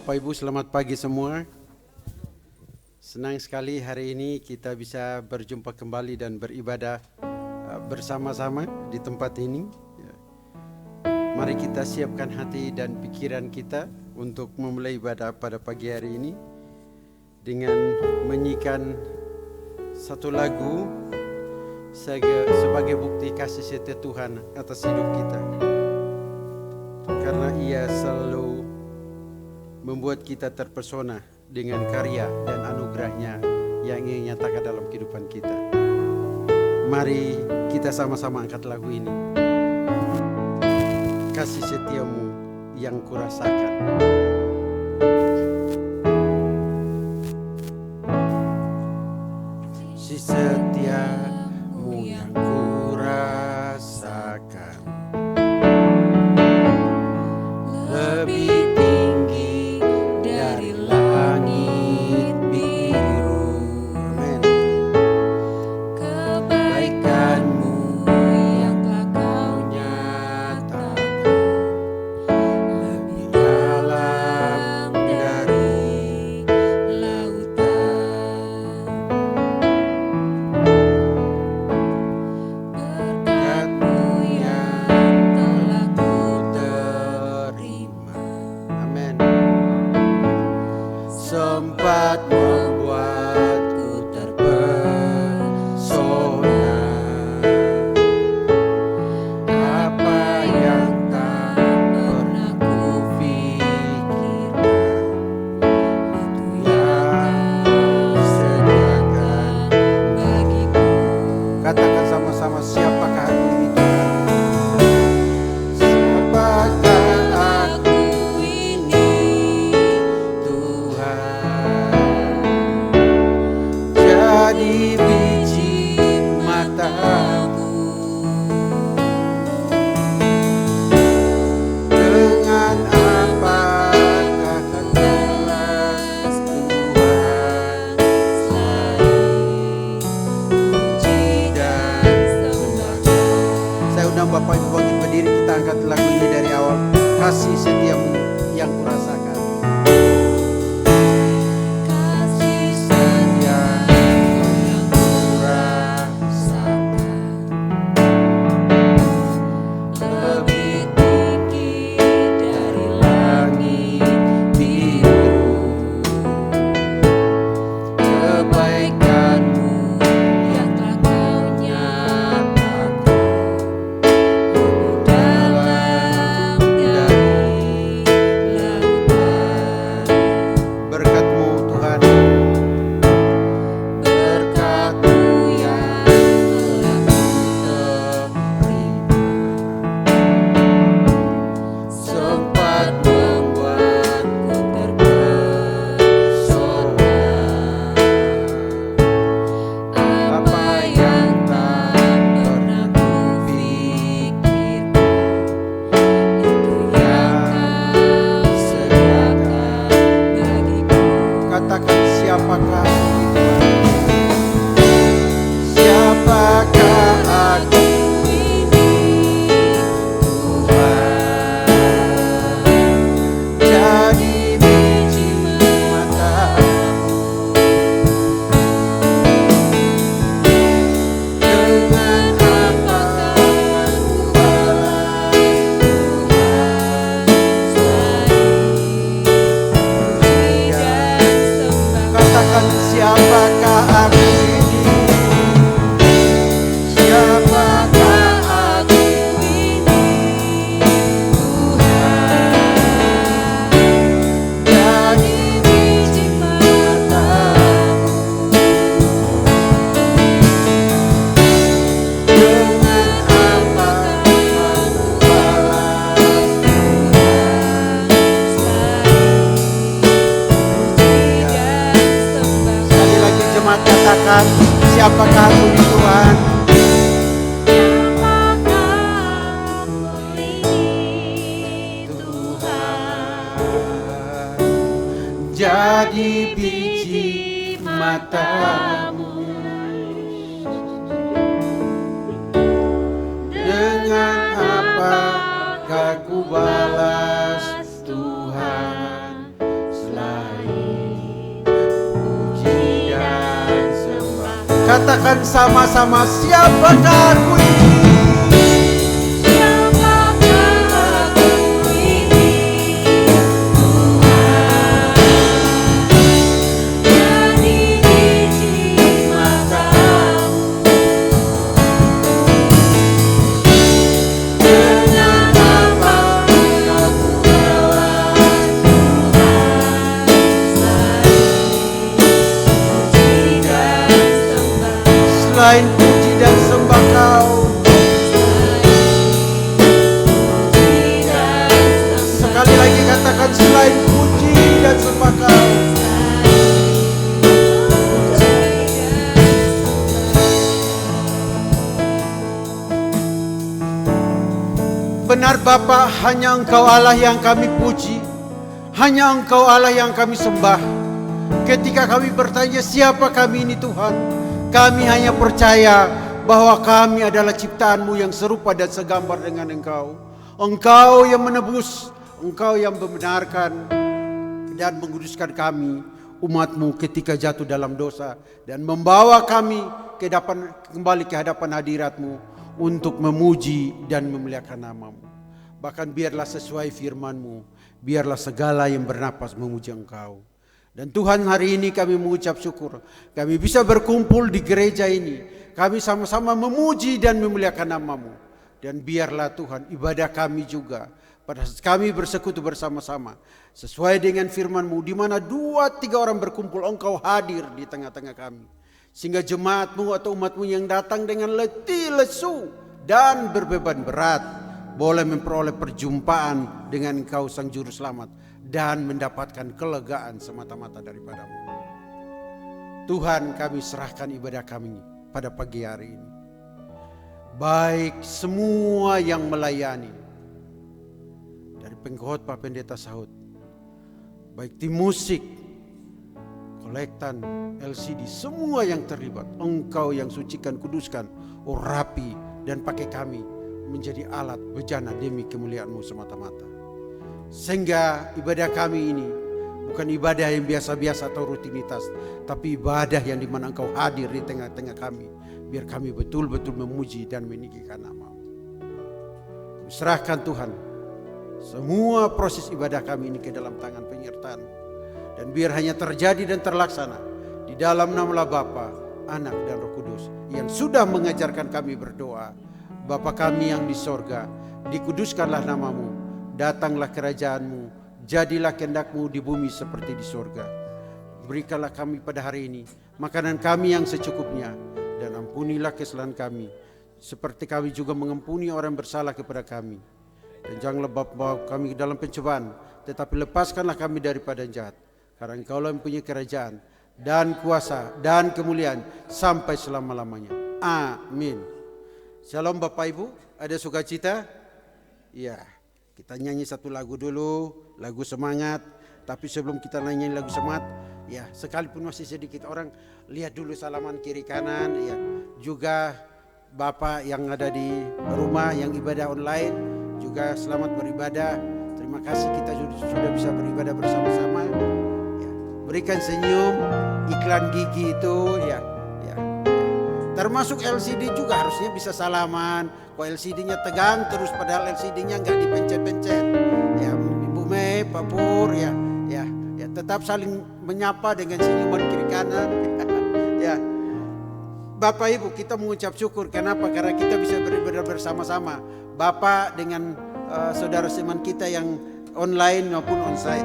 Bapak Ibu, selamat pagi semua. Senang sekali hari ini kita bisa berjumpa kembali dan beribadah bersama-sama di tempat ini. Mari kita siapkan hati dan pikiran kita untuk memulai ibadah pada pagi hari ini dengan menyanyikan satu lagu sebagai bukti kasih setia Tuhan atas hidup kita. Karena Ia selalu membuat kita terpesona dengan karya dan anugerahnya yang Ia nyatakan dalam kehidupan kita. Mari kita sama-sama angkat lagu ini. Kasih setiamu yang kurasakan. Kasih setiamu yang kurasakan lebih tinggi dari langit biru. Amin. Kebaikanmu yang telah kau nyatakan lebih dalam dari lautan. Berkat-Mu yang telah ku terima. Amin. Sempat membuatku terpesona, apa yang tak pernah kupikirkan, itu yang Kau sediakan bagiku. Katakan sama-sama, siapakah aku ini Tuhan? Siapakah aku ini Tuhan? Jadi biji mata-Mu, dengan apakah kau balas Tuhan selain puji dan sembah. Saya undang Bapak Ibu bangkit berdiri, kita angkat lagu ini dari awal. Kasih setiamu yang kurasakan. Kasih setiamu yang kurasakan lebih tinggi dari langit biru. Kebaikan-Mu yang telah kau nyatakan lebih dalam dari lautan. Berkat-Mu Tuhan, berkat-Mu yang telah ku terima, sempat membuatku terpesona, apa yang tak pernah kupikirkan, itu yang Kau sediakan bagiku. Katakan, siapakah aku ini Tuhan? Siapakah aku ini Tuhan? Jadi biji mata-Mu, dengan apakah ku balas Tuhan selain puji dan sembah. Katakan, siapakah aku ini? Siapakah aku ini Tuhan? Jadi biji mata-Mu, dengan apakah ku balas Tuhan selain puji dan sembah. Sekali lagi jemaat katakan, siapakah aku ini Tuhan? Siapakah aku ini Tuhan? Jadi biji mata-Mu, dengan apakah ku balas Tuhan Katakan sama-sama, siapakah aku ini? Selain puji dan sembah Kau, sekali lagi katakan, selain puji dan sembah Kau. Benar Bapa, hanya Engkau Allah yang kami puji, hanya Engkau Allah yang kami sembah. Ketika kami bertanya siapa kami ini Tuhan, kami hanya percaya bahwa kami adalah ciptaan-Mu yang serupa dan segambar dengan Engkau. Engkau yang menebus, Engkau yang membenarkan dan menguduskan kami, umat-Mu ketika jatuh dalam dosa, dan membawa kami kembali ke hadapan hadirat-Mu untuk memuji dan memuliakan nama-Mu. Bahkan biarlah sesuai firman-Mu, biarlah segala yang bernapas memuji Engkau. Dan Tuhan, hari ini kami mengucap syukur, kami bisa berkumpul di gereja ini, kami sama-sama memuji dan memuliakan nama-Mu. Dan biarlah Tuhan, ibadah kami juga, pada saat kami bersekutu bersama-sama, sesuai dengan firman-Mu, di mana 2-3 orang berkumpul, Engkau hadir di tengah-tengah kami. Sehingga jemaat-Mu atau umat-Mu yang datang dengan letih, lesu, dan berbeban berat, boleh memperoleh perjumpaan dengan Engkau Sang Juru Selamat, dan mendapatkan kelegaan semata-mata daripada-Mu. Tuhan, kami serahkan ibadah kami pada pagi hari ini. Baik semua yang melayani, dari pengkhotbah, pendeta sahut, baik tim musik, kolektan, LCD, semua yang terlibat, Engkau yang sucikan, kuduskan, urapi, dan pakai kami menjadi alat bejana demi kemuliaan-Mu semata-mata. Sehingga ibadah kami ini bukan ibadah yang biasa-biasa atau rutinitas, tapi ibadah yang dimana Engkau hadir di tengah-tengah kami, biar kami betul-betul memuji dan meninggikan nama-Mu. Serahkan Tuhan semua proses ibadah kami ini ke dalam tangan penyertaan-Mu, dan biar hanya terjadi dan terlaksana di dalam nama Bapa, Anak, dan Roh Kudus yang sudah mengajarkan kami berdoa. Bapa kami yang di sorga, dikuduskanlah nama-Mu, datanglah kerajaan-Mu, jadilah kehendak-Mu di bumi seperti di sorga. Berikanlah kami pada hari ini makanan kami yang secukupnya, dan ampunilah kesalahan kami, seperti kami juga mengampuni orang bersalah kepada kami. Dan janganlah bawa kami ke dalam pencobaan, tetapi lepaskanlah kami daripada yang jahat. Karena Engkaulah yang punya kerajaan dan kuasa dan kemuliaan sampai selama-lamanya. Amin. Shalom Bapak Ibu, ada sukacita? Ya, kita nyanyi satu lagu dulu, lagu semangat. Tapi sebelum kita nyanyi lagu semangat, ya sekalipun masih sedikit orang, lihat dulu salaman kiri kanan. Ya, juga Bapak yang ada di rumah yang ibadah online, juga selamat beribadah. Terima kasih kita sudah bisa beribadah bersama-sama. Ya, berikan senyum, iklan gigi itu ya. Termasuk LCD juga harusnya bisa salaman. Kok LCD-nya tegang terus padahal LCD-nya nggak dipencet-pencet. Ya, Ibu Mei, Pak Pur, ya tetap saling menyapa dengan senyuman kiri kanan. Ya, Bapak Ibu, kita mengucap syukur. Kenapa? Karena kita bisa beribadah bersama-sama. Bapak dengan saudara seman kita yang online maupun onsite.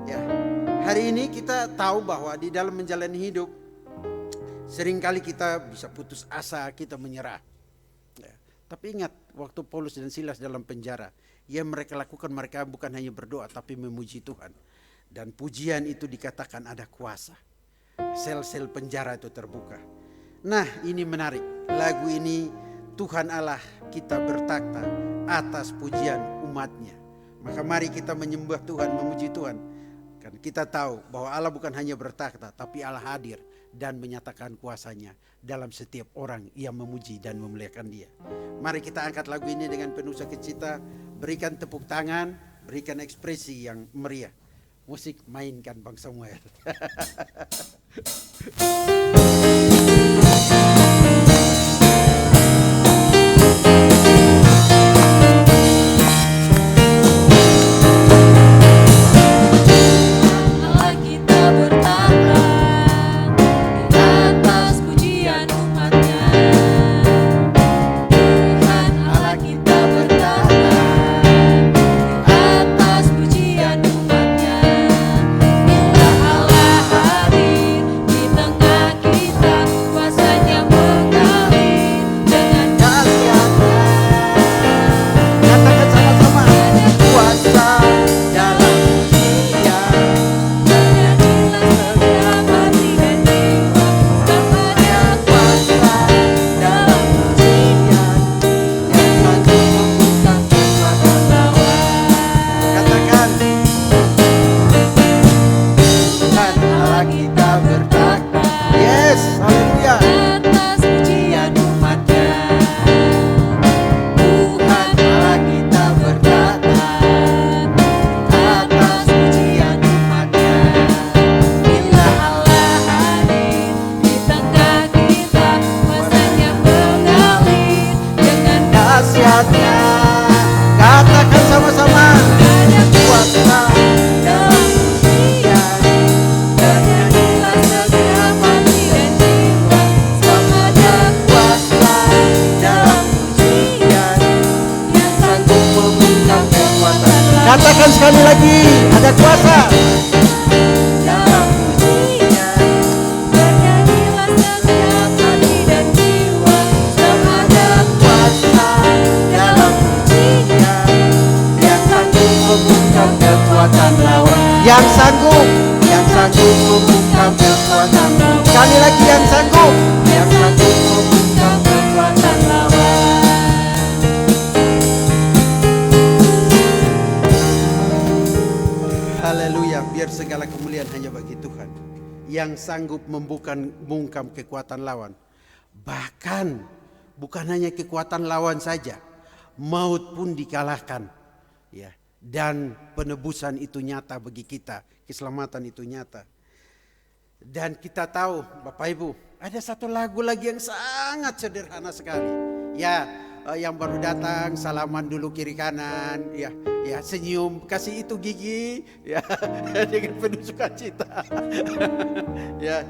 Ya, hari ini kita tahu bahwa di dalam menjalani hidup, seringkali kita bisa putus asa, kita menyerah. Ya. Tapi ingat, waktu Paulus dan Silas dalam penjara, yang mereka lakukan, mereka bukan hanya berdoa, tapi memuji Tuhan. Dan pujian itu dikatakan ada kuasa. Sel-sel penjara itu terbuka. Nah, ini menarik. Lagu ini, Tuhan Allah kita bertakhta atas pujian umatnya. Maka mari kita menyembah Tuhan, memuji Tuhan. Kan kita tahu bahwa Allah bukan hanya bertakhta, tapi Allah hadir dan menyatakan kuasanya dalam setiap orang yang memuji dan memuliakan Dia. Mari kita angkat lagu ini dengan penuh sukacita, berikan tepuk tangan, berikan ekspresi yang meriah. Musik mainkan Bang Samuel. yang sanggup membungkam kekuatan lawan. Bahkan bukan hanya kekuatan lawan saja, maut pun dikalahkan. Ya, dan penebusan itu nyata bagi kita, keselamatan itu nyata. Dan kita tahu Bapak Ibu, ada satu lagu lagi yang sangat sederhana sekali. Ya, yang baru datang salaman dulu kiri kanan, ya, senyum, kasih itu gigi, ya, dengan penuh sukacita. Ya,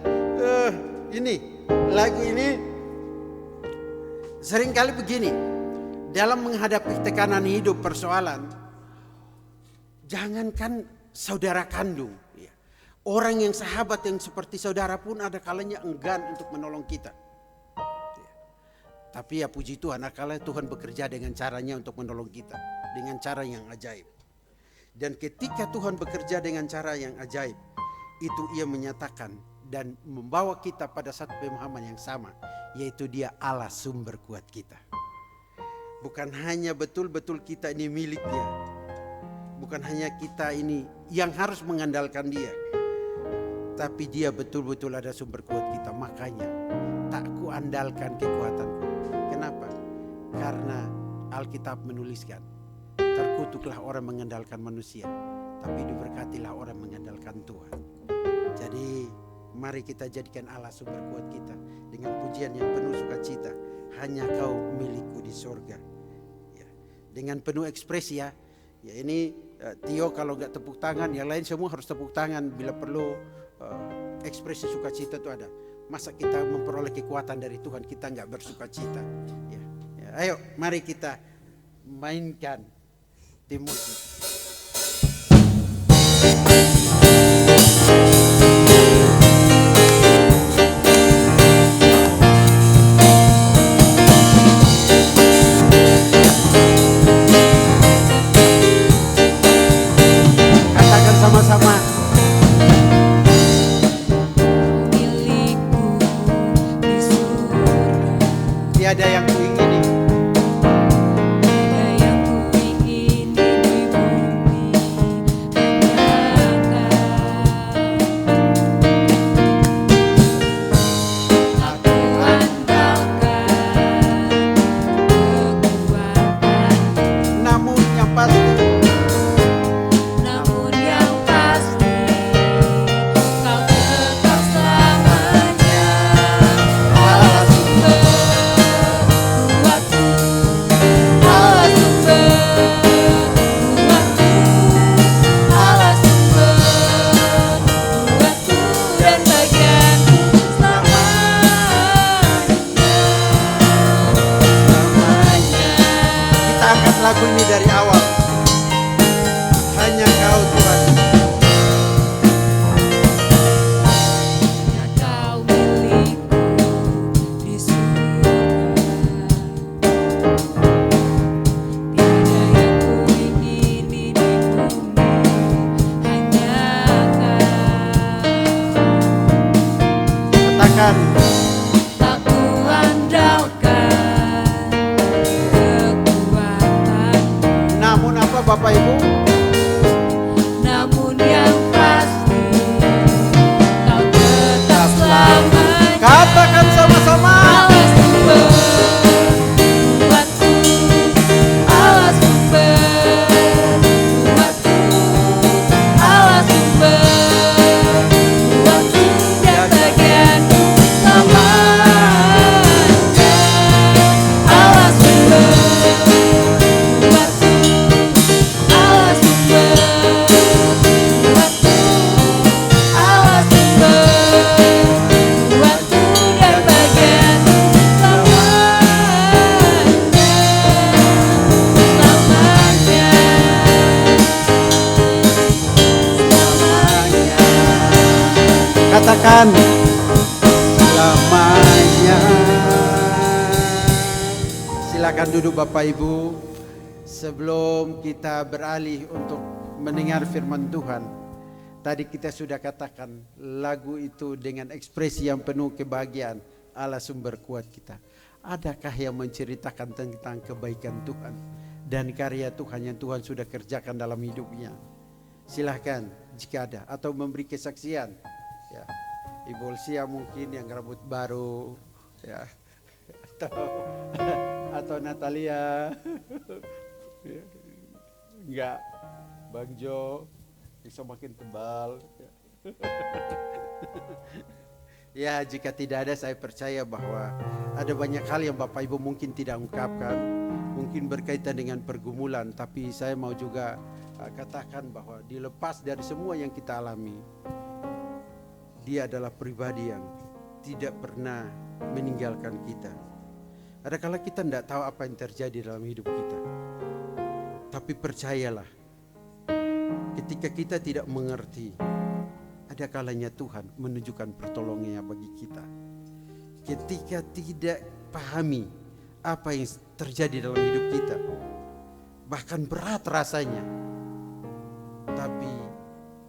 ini lagu ini seringkali begini, dalam menghadapi tekanan hidup, persoalan, jangankan saudara kandung, ya, orang yang sahabat yang seperti saudara pun ada kalanya enggan untuk menolong kita. Tapi ya puji Tuhan, akala Tuhan bekerja dengan caranya untuk menolong kita, dengan cara yang ajaib. Dan ketika Tuhan bekerja dengan cara yang ajaib, itu Ia menyatakan dan membawa kita pada satu pemahaman yang sama, yaitu Dia Allah sumber kuat kita. Bukan hanya betul-betul kita ini milik Dia, bukan hanya kita ini yang harus mengandalkan Dia, tapi Dia betul-betul ada sumber kuat kita. Makanya tak kuandalkan kekuatanku. Kenapa? Karena Alkitab menuliskan, terkutuklah orang mengandalkan manusia, tapi diberkatilah orang mengandalkan Tuhan. Jadi mari kita jadikan Allah sumber kuat kita dengan pujian yang penuh sukacita. Hanya Kau milikku di sorga. Ya, dengan penuh ekspresi ya. Ya ini Tio kalau gak tepuk tangan, yang lain semua harus tepuk tangan bila perlu. Ekspresi sukacita itu ada. Masa kita memperoleh kekuatan dari Tuhan kita nggak bersukacita? Ya, ayo mari kita mainkan tim musik. Katakan sama-sama. Tiada yang kuingini, tiada yang kuingini di bumi, hanya Aku andalkan kekuatan, namun yang pasti namun yang pasti Kau tetap selamanya Allah sumber kuatku, Allah sumber kuatku, Allah sumber kuatku dan bagianku selamanya. kita angkat lagu ini dari awal. Hanya Kau Tuhan. Kau milikku di surga, tiada yang kuingini di bumi, hanya Katakan, tak kuandalkan kekuatan, namun apa Bapak Ibu? namun yang pasti Kau tetap selamanya. Katakan sama-sama. Allah sumber kuatku, Allah sumber kuatku, Allah sumber kuatku dan bagianku selamanya. Allah sumber kuatku, Allah sumber kuatku, Allah sumber kuatku dan bagianku selamanya, selamanya. Katakan selamanya. Silakan duduk Bapak Ibu. Sebelum kita beralih untuk mendengar firman Tuhan, tadi kita sudah katakan lagu itu dengan ekspresi yang penuh kebahagiaan, Allah sumber kuat kita. Adakah yang menceritakan tentang kebaikan Tuhan dan karya Tuhan yang Tuhan sudah kerjakan dalam hidupnya? Silahkan jika ada, atau memberi kesaksian. Ya. Ibu Olsia mungkin yang rambut baru, ya, atau Natalia, enggak, Bang Jo bisa makin tebal. Ya, jika tidak ada, saya percaya bahwa ada banyak hal yang Bapak Ibu mungkin tidak ungkapkan, mungkin berkaitan dengan pergumulan, tapi saya mau juga katakan bahwa dilepas dari semua yang kita alami, Dia adalah pribadi yang tidak pernah meninggalkan kita. Adakala kita tidak tahu apa yang terjadi dalam hidup kita, tapi percayalah, ketika kita tidak mengerti, ada kalanya Tuhan menunjukkan pertolongannya bagi kita. Ketika tidak pahami apa yang terjadi dalam hidup kita, bahkan berat rasanya, tapi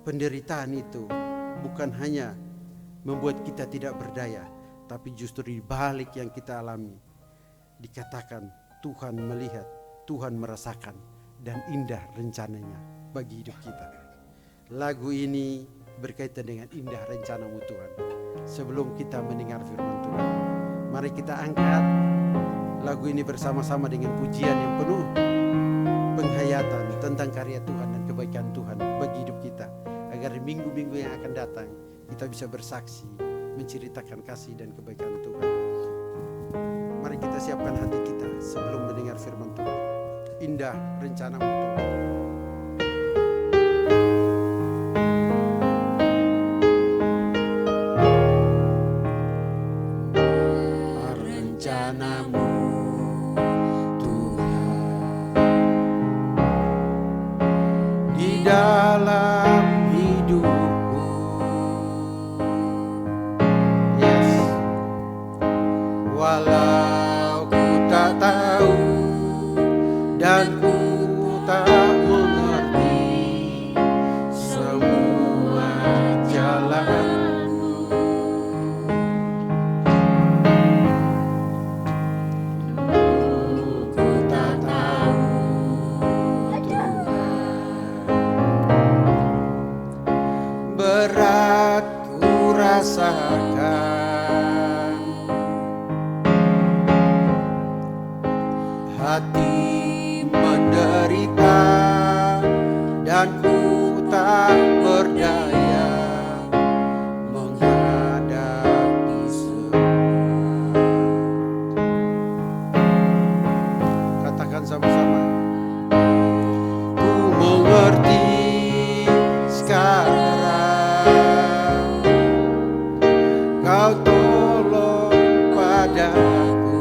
penderitaan itu bukan hanya membuat kita tidak berdaya, tapi justru di balik yang kita alami, dikatakan Tuhan melihat, Tuhan merasakan, dan indah rencananya bagi hidup kita. Lagu ini berkaitan dengan indah rencanamu Tuhan. Sebelum kita mendengar firman Tuhan, mari kita angkat lagu ini bersama-sama dengan pujian yang penuh penghayatan tentang karya Tuhan dan kebaikan Tuhan bagi hidup kita, agar di minggu-minggu yang akan datang kita bisa bersaksi menceritakan kasih dan kebaikan Tuhan. Mari kita siapkan hati kita sebelum mendengar firman Tuhan. Indah rencanamu Tuhan. Rencanamu Tuhan di dalam hidupku, yes, walau ku tak tahu dan ku tak mengerti semua jalanmu, ku tak tahu Tuhan, berat ku rasakan, hati menderita dan ku tak berdaya menghadapi semua. Katakan sama-sama. Ku mengerti sekarang, Kau tolong padaku.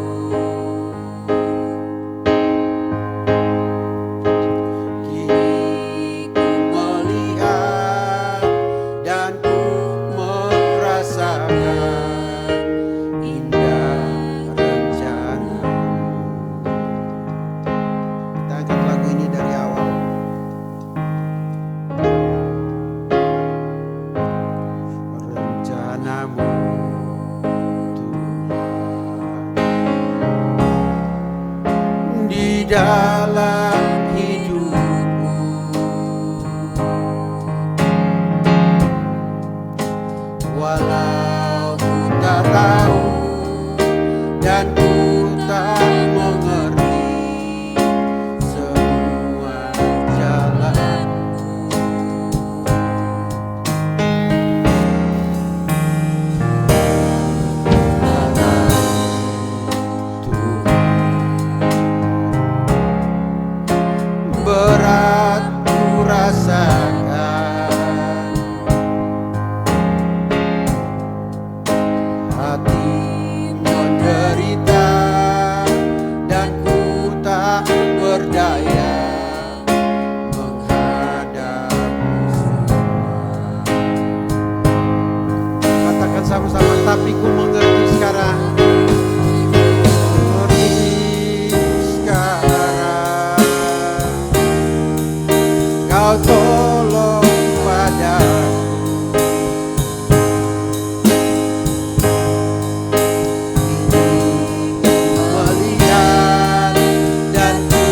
Kini ku melihat dan ku merasakan indah rencanamu. Kita angkat lagu ini dari awal. Rencanamu Tuhan di dalam hidupku, walau ku tak tahu dan ku tak mengerti semua jalanku. Berat ku rasakan, hati menderita dan ku tak berdaya menghadapi semua. Katakan sama-sama, tapi ku mengerti sekarang. Mengerti sekarang, Kau tolong padaku. Kini ku melihat dan ku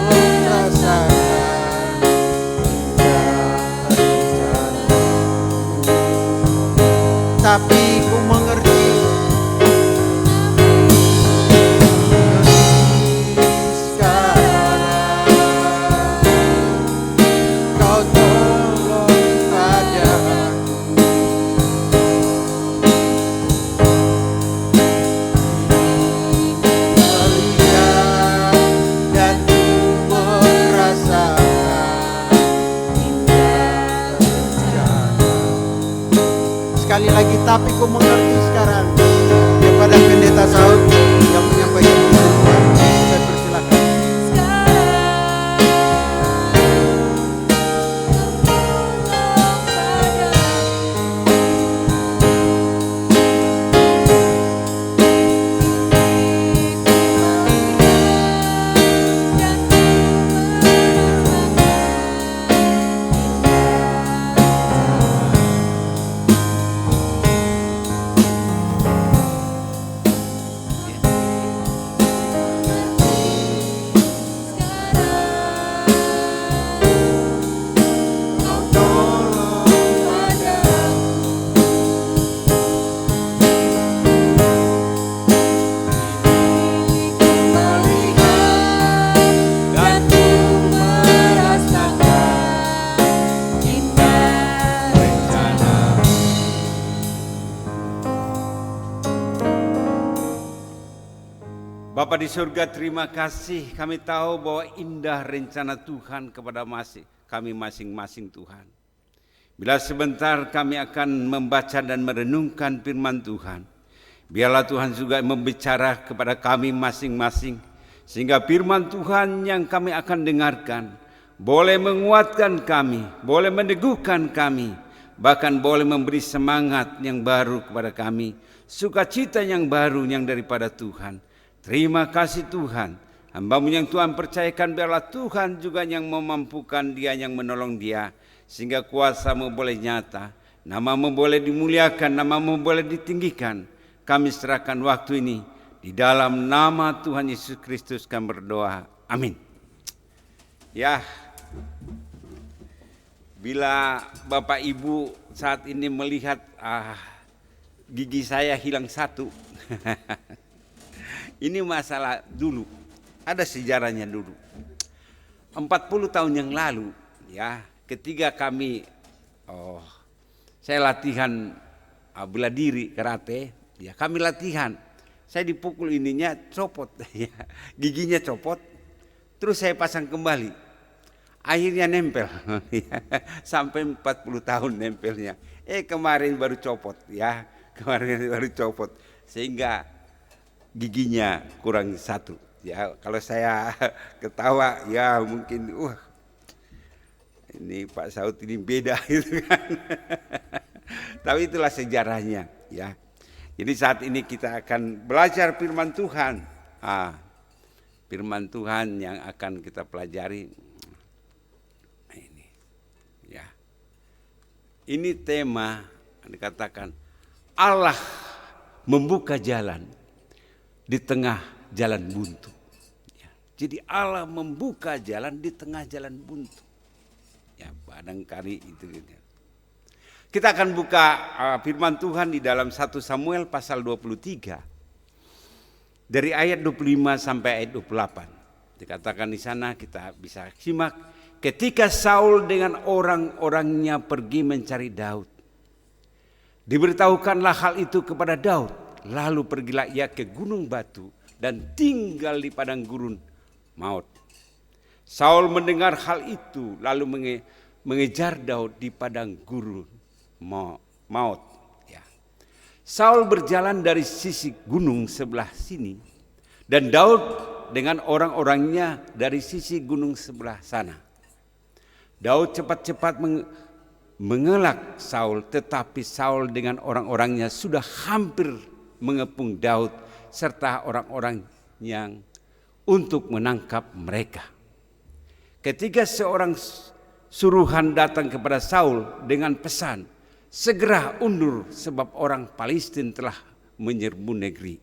merasakan indah rencanamu. Tapi ku mengerti. Sekali lagi, tapi ku mengerti sekarang. Kepada pendeta Saud yang menyampaikan firman Tuhan, saya persilakan. Bapa di surga, terima kasih. Kami tahu bahwa indah rencana Tuhan kepada kami masing-masing Tuhan. Bila sebentar kami akan membaca dan merenungkan firman Tuhan, biarlah Tuhan juga membicara kepada kami masing-masing, sehingga firman Tuhan yang kami akan dengarkan boleh menguatkan kami, boleh meneguhkan kami, bahkan boleh memberi semangat yang baru kepada kami, sukacita yang baru yang daripada Tuhan. Terima kasih Tuhan, hamba-Mu yang Tuhan percayakan, biarlah Tuhan juga yang memampukan dia, yang menolong dia, sehingga kuasa-Mu boleh nyata, nama-Mu boleh dimuliakan, nama-Mu boleh ditinggikan. Kami serahkan waktu ini, di dalam nama Tuhan Yesus Kristus kami berdoa, amin. Ya, bila Bapak Ibu saat ini melihat gigi saya hilang satu, ini masalah dulu, ada sejarahnya dulu. 40 tahun yang lalu, ya, ketika kami, saya latihan bela diri karate, ya, kami latihan, saya dipukul ininya copot, ya, giginya copot, terus saya pasang kembali, akhirnya nempel, sampai 40 tahun nempelnya. Kemarin baru copot, ya, kemarin baru copot, sehingga giginya kurang satu. Ya, kalau saya ketawa, ya mungkin, ini Pak Saud ini beda gitu kan. Tapi itulah sejarahnya, ya. Jadi saat ini kita akan belajar firman Tuhan. Firman Tuhan yang akan kita pelajari. Ini, ya. Ini tema dikatakan Allah membuka jalan di tengah jalan buntu. Ya, jadi Allah membuka jalan di tengah jalan buntu. Ya, barangkali itu. Kita akan buka firman Tuhan di dalam 1 Samuel pasal 23. Dari ayat 25 sampai ayat 28. Dikatakan di sana, kita bisa simak. Ketika Saul dengan orang-orangnya pergi mencari Daud, diberitahukanlah hal itu kepada Daud. Lalu pergilah ia ke gunung batu dan tinggal di padang gurun maut. Saul mendengar hal itu lalu mengejar Daud di padang gurun maut. Ya. Saul berjalan dari sisi gunung sebelah sini dan Daud dengan orang-orangnya dari sisi gunung sebelah sana. Daud cepat-cepat mengelak Saul, tetapi Saul dengan orang-orangnya sudah hampir mengepung Daud serta orang-orang yang untuk menangkap mereka. Ketika seorang suruhan datang kepada Saul dengan pesan, segera undur sebab orang Palestina telah menyerbu negeri.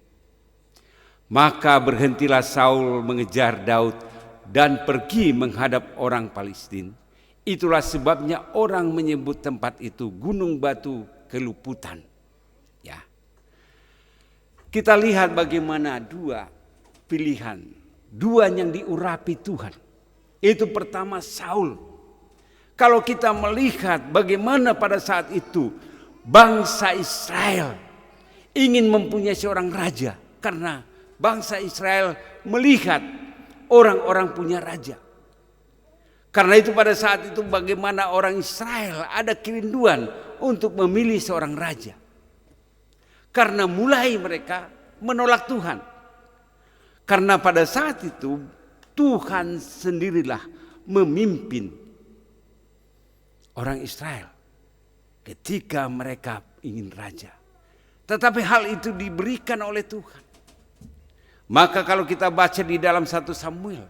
Maka berhentilah Saul mengejar Daud dan pergi menghadap orang Palestina. Itulah sebabnya orang menyebut tempat itu Gunung Batu Keluputan. Ya. kita lihat bagaimana dua pilihan, dua yang diurapi Tuhan. Itu pertama Saul. Kalau kita melihat bagaimana pada saat itu bangsa Israel ingin mempunyai seorang raja, karena bangsa Israel melihat orang-orang punya raja. Karena itu pada saat itu bagaimana orang Israel ada kerinduan untuk memilih seorang raja. Karena mulai mereka menolak Tuhan. Karena pada saat itu Tuhan sendirilah memimpin orang Israel ketika mereka ingin raja. Tetapi hal itu diberikan oleh Tuhan. Maka kalau kita baca di dalam 1 Samuel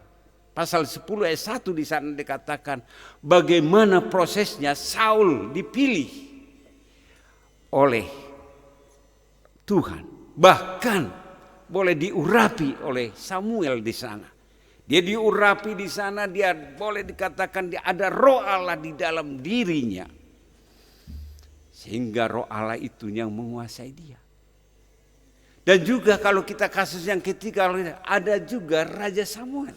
pasal 10 ayat 1 di sana dikatakan bagaimana prosesnya Saul dipilih oleh Tuhan. Bahkan boleh diurapi oleh Samuel di sana. Dia diurapi di sana, dia boleh dikatakan dia ada roh Allah di dalam dirinya. Sehingga roh Allah itu yang menguasai dia. Dan juga kalau kita kasus yang ketiga ada juga Raja Samuel.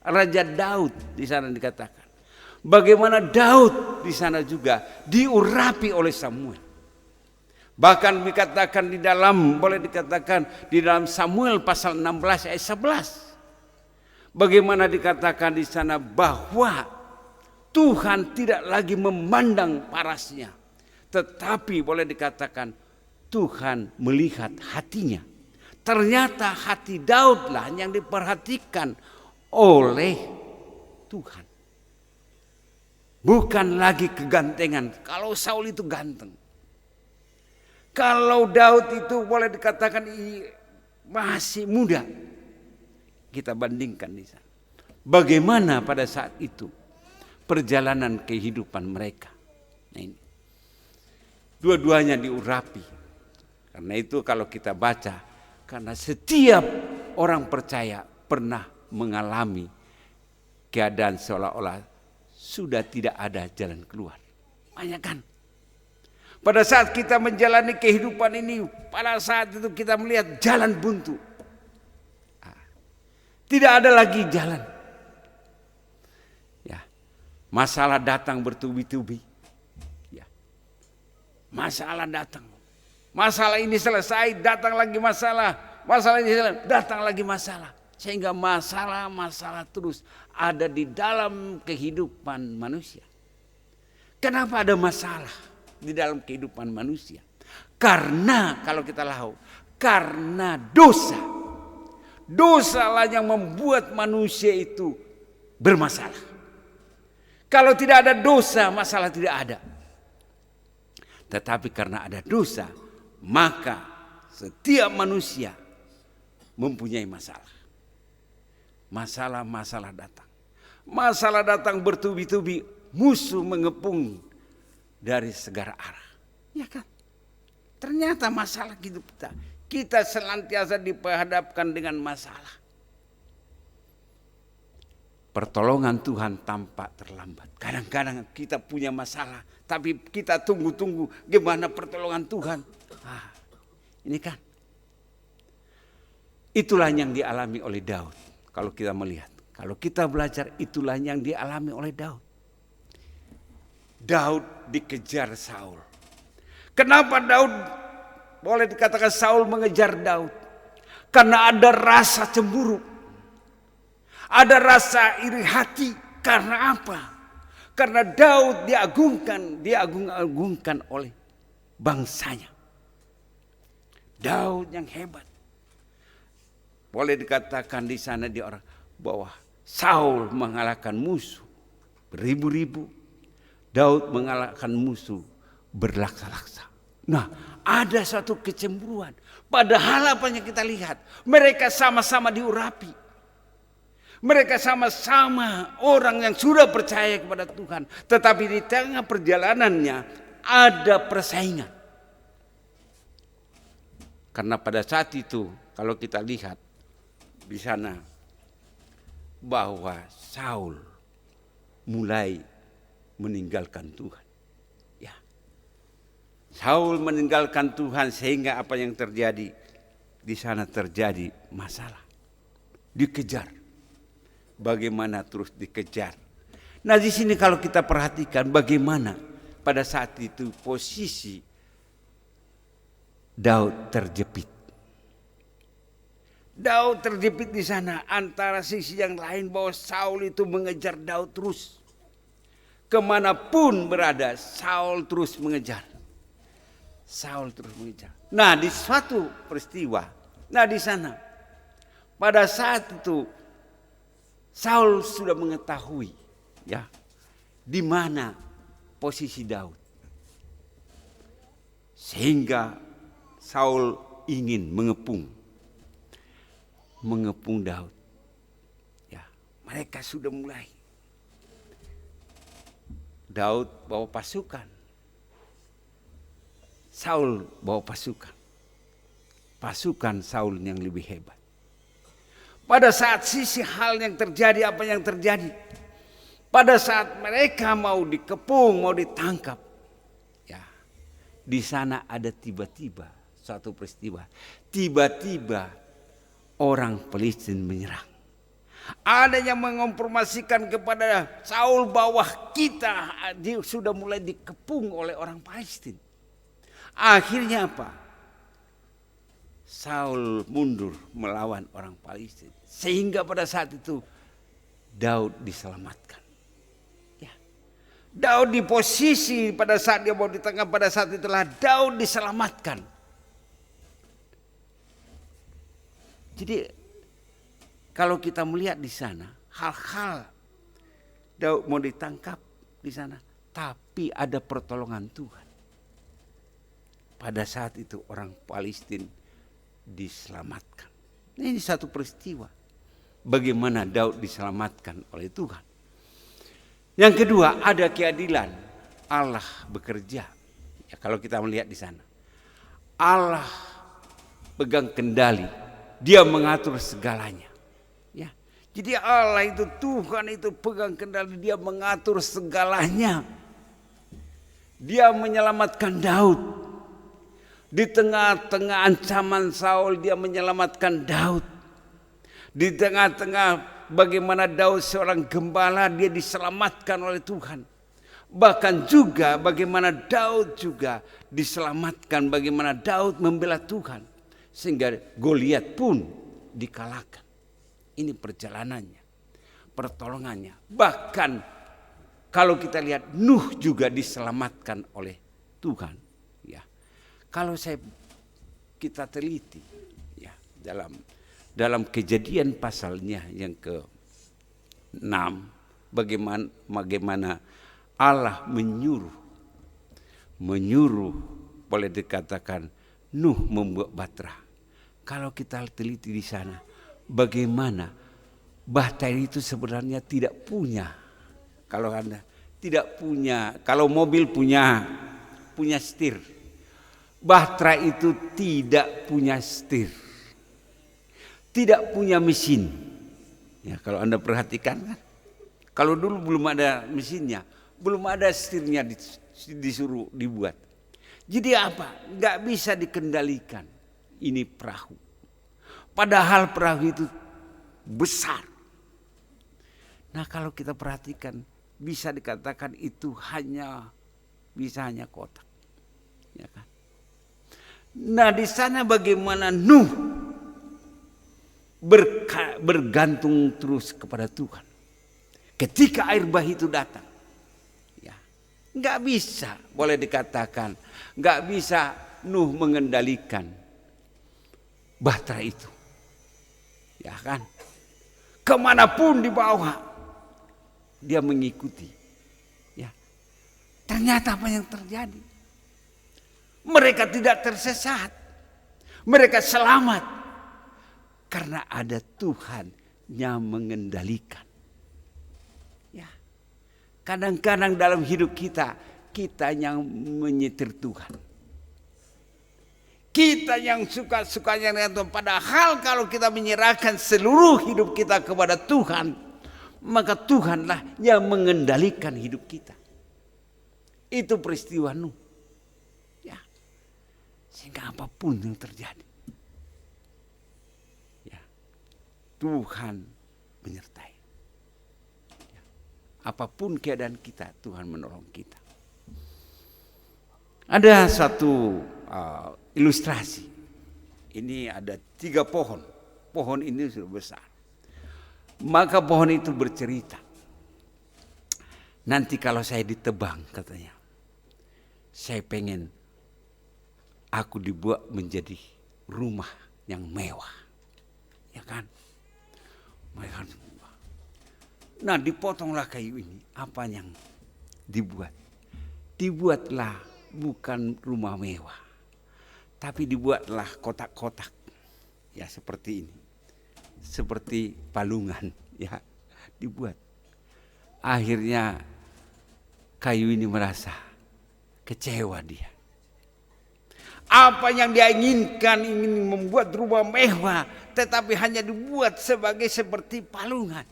Raja Daud di sana dikatakan. Bagaimana Daud di sana juga diurapi oleh Samuel. Bahkan dikatakan di dalam, boleh dikatakan di dalam Samuel pasal 16 ayat 11. Bagaimana dikatakan di sana bahwa Tuhan tidak lagi memandang parasnya. Tetapi boleh dikatakan Tuhan melihat hatinya. Ternyata hati Daudlah yang diperhatikan oleh Tuhan. Bukan lagi kegantengan. Kalau Saul itu ganteng. Kalau Daud itu boleh dikatakan masih muda. Kita bandingkan di sana. Bagaimana pada saat itu perjalanan kehidupan mereka. Nah ini. Dua-duanya diurapi. Karena itu kalau kita baca. Karena setiap orang percaya pernah mengalami keadaan seolah-olah sudah tidak ada jalan keluar. Banyak kan? Pada saat kita menjalani kehidupan ini, pada saat itu kita melihat jalan buntu. Tidak ada lagi jalan. Ya, masalah datang bertubi-tubi. Ya, masalah datang. Masalah ini selesai, datang lagi masalah. Masalah ini selesai, datang lagi masalah. Sehingga masalah-masalah terus ada di dalam kehidupan manusia. Kenapa ada masalah di dalam kehidupan manusia? Karena kalau kita tahu, karena dosa. Dosalah yang membuat manusia itu bermasalah. Kalau tidak ada dosa, masalah tidak ada. Tetapi karena ada dosa, maka setiap manusia mempunyai masalah. Masalah-masalah datang. Masalah datang bertubi-tubi, musuh mengepung dari segala arah. Ya kan? Ternyata masalah hidup kita. Kita senantiasa diperhadapkan dengan masalah. Pertolongan Tuhan tampak terlambat. Kadang-kadang kita punya masalah, tapi kita tunggu-tunggu gimana pertolongan Tuhan. Ini kan. Itulah yang dialami oleh Daud. Kalau kita melihat, kalau kita belajar, itulah yang dialami oleh Daud. Daud dikejar Saul. Kenapa Daud, boleh dikatakan Saul mengejar Daud? Karena ada rasa cemburu. Ada rasa iri hati. Karena apa? Karena Daud diagung-agungkan oleh bangsanya. Daud yang hebat. Boleh dikatakan di sana di orang bahwa Saul mengalahkan musuh beribu-ribu. Daud mengalahkan musuh berlaksa-laksa. Nah, ada suatu kecemburuan. Padahal apa yang kita lihat, mereka sama-sama diurapi. Mereka sama-sama orang yang sudah percaya kepada Tuhan. Tetapi di tengah perjalanannya ada persaingan. Karena pada saat itu kalau kita lihat di sana bahwa Saul mulai meninggalkan Tuhan. Ya. Saul meninggalkan Tuhan sehingga apa yang terjadi? di sana terjadi masalah. Dikejar. Bagaimana terus dikejar. Nah di sini kalau kita perhatikan bagaimana pada saat itu posisi Daud terjepit. Daud terjepit di sana. Antara sisi yang lain bahwa Saul itu mengejar Daud terus. Kemanapun berada, Saul terus mengejar. Saul terus mengejar. Nah di suatu peristiwa, nah di sana, pada saat itu Saul sudah mengetahui, ya, di mana posisi Daud, sehingga Saul ingin mengepung Daud. Ya, mereka sudah mulai. Daud bawa pasukan, Saul bawa pasukan. Pasukan Saul yang lebih hebat. Pada saat sisi hal yang terjadi, apa yang terjadi? Pada saat mereka mau dikepung, mau ditangkap, ya, di sana ada tiba-tiba suatu peristiwa. Tiba-tiba orang Filistin menyerang. Ada yang menginformasikan kepada Saul bahwa kita sudah mulai dikepung oleh orang Palestina. Akhirnya apa? Saul mundur melawan orang Palestina. Sehingga pada saat itu Daud diselamatkan. Ya. Daud di posisi pada saat dia mau ditangkap, pada saat itulah Daud diselamatkan. Jadi kalau kita melihat di sana, hal-hal Daud mau ditangkap di sana, tapi ada pertolongan Tuhan. Pada saat itu orang Palestina diselamatkan. Ini satu peristiwa. Bagaimana Daud diselamatkan oleh Tuhan. Yang kedua, ada keadilan. Allah bekerja. Ya, kalau kita melihat di sana, Allah pegang kendali. Dia mengatur segalanya. Ya. Jadi Allah itu, Tuhan itu pegang kendali, dia mengatur segalanya. Dia menyelamatkan Daud. Di tengah-tengah ancaman Saul, dia menyelamatkan Daud. Di tengah-tengah bagaimana Daud seorang gembala, dia diselamatkan oleh Tuhan. Bahkan juga bagaimana Daud juga diselamatkan, bagaimana Daud membela Tuhan. Sehingga Goliat pun dikalahkan. Ini perjalanannya, pertolongannya. Bahkan kalau kita lihat Nuh juga diselamatkan oleh Tuhan. Ya, kalau kita teliti, ya, dalam Kejadian pasalnya yang ke-6, bagaimana Allah menyuruh boleh dikatakan Nuh membuat bahtera. Kalau kita teliti di sana, bagaimana bahtera itu sebenarnya tidak punya. Kalau Anda tidak punya, kalau mobil punya setir. Bahtera itu tidak punya setir. Tidak punya mesin. Ya, kalau Anda perhatikan kan, kalau dulu belum ada mesinnya, belum ada setirnya disuruh dibuat. Jadi apa? Nggak bisa dikendalikan. Ini perahu. Padahal perahu itu besar. Nah kalau kita perhatikan, bisa dikatakan itu hanya kotak. Ya kan? Nah di sana bagaimana Nuh bergantung terus kepada Tuhan. Ketika air bah itu datang, ya, nggak bisa, boleh dikatakan, nggak bisa Nuh mengendalikan bahtera itu, ya kan? Kemanapun dibawa, dia mengikuti. Ya, ternyata apa yang terjadi? Mereka tidak tersesat, mereka selamat karena ada Tuhan yang mengendalikan. Ya, kadang-kadang dalam hidup kita yang menyetir Tuhan. Kita yang suka-sukanya dengan Tuhan. Padahal kalau kita menyerahkan seluruh hidup kita kepada Tuhan, maka Tuhanlah yang mengendalikan hidup kita. Itu peristiwa Nuh. Ya. Sehingga apapun yang terjadi, Tuhan menyertai. Apapun keadaan kita, Tuhan menolong kita. Ada satu ilustrasi. Ini ada 3 pohon. Pohon ini sudah besar. Maka pohon itu bercerita. Nanti kalau saya ditebang, katanya, saya pengen aku dibuat menjadi rumah yang mewah. Ya kan? Mewah. Nah, dipotonglah kayu ini. Apa yang dibuat? Dibuatlah bukan rumah mewah, tapi dibuatlah kotak-kotak. Ya, seperti ini. Seperti palungan, ya, dibuat. Akhirnya kayu ini merasa kecewa dia. Apa yang dia inginkan, ingin membuat rumah mewah, tetapi hanya dibuat sebagai seperti palungan.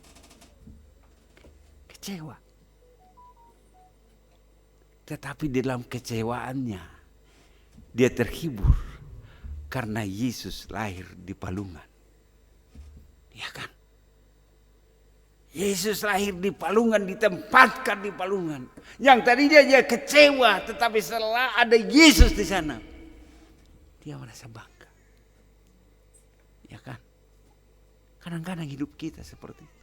Kecewa. Tetapi dalam kecewaannya dia terhibur karena Yesus lahir di palungan. Ya kan? Yesus lahir di palungan, ditempatkan di palungan. Yang tadinya dia kecewa, tetapi setelah ada Yesus di sana, dia merasa bangga. Ya kan? Kadang-kadang hidup kita seperti itu.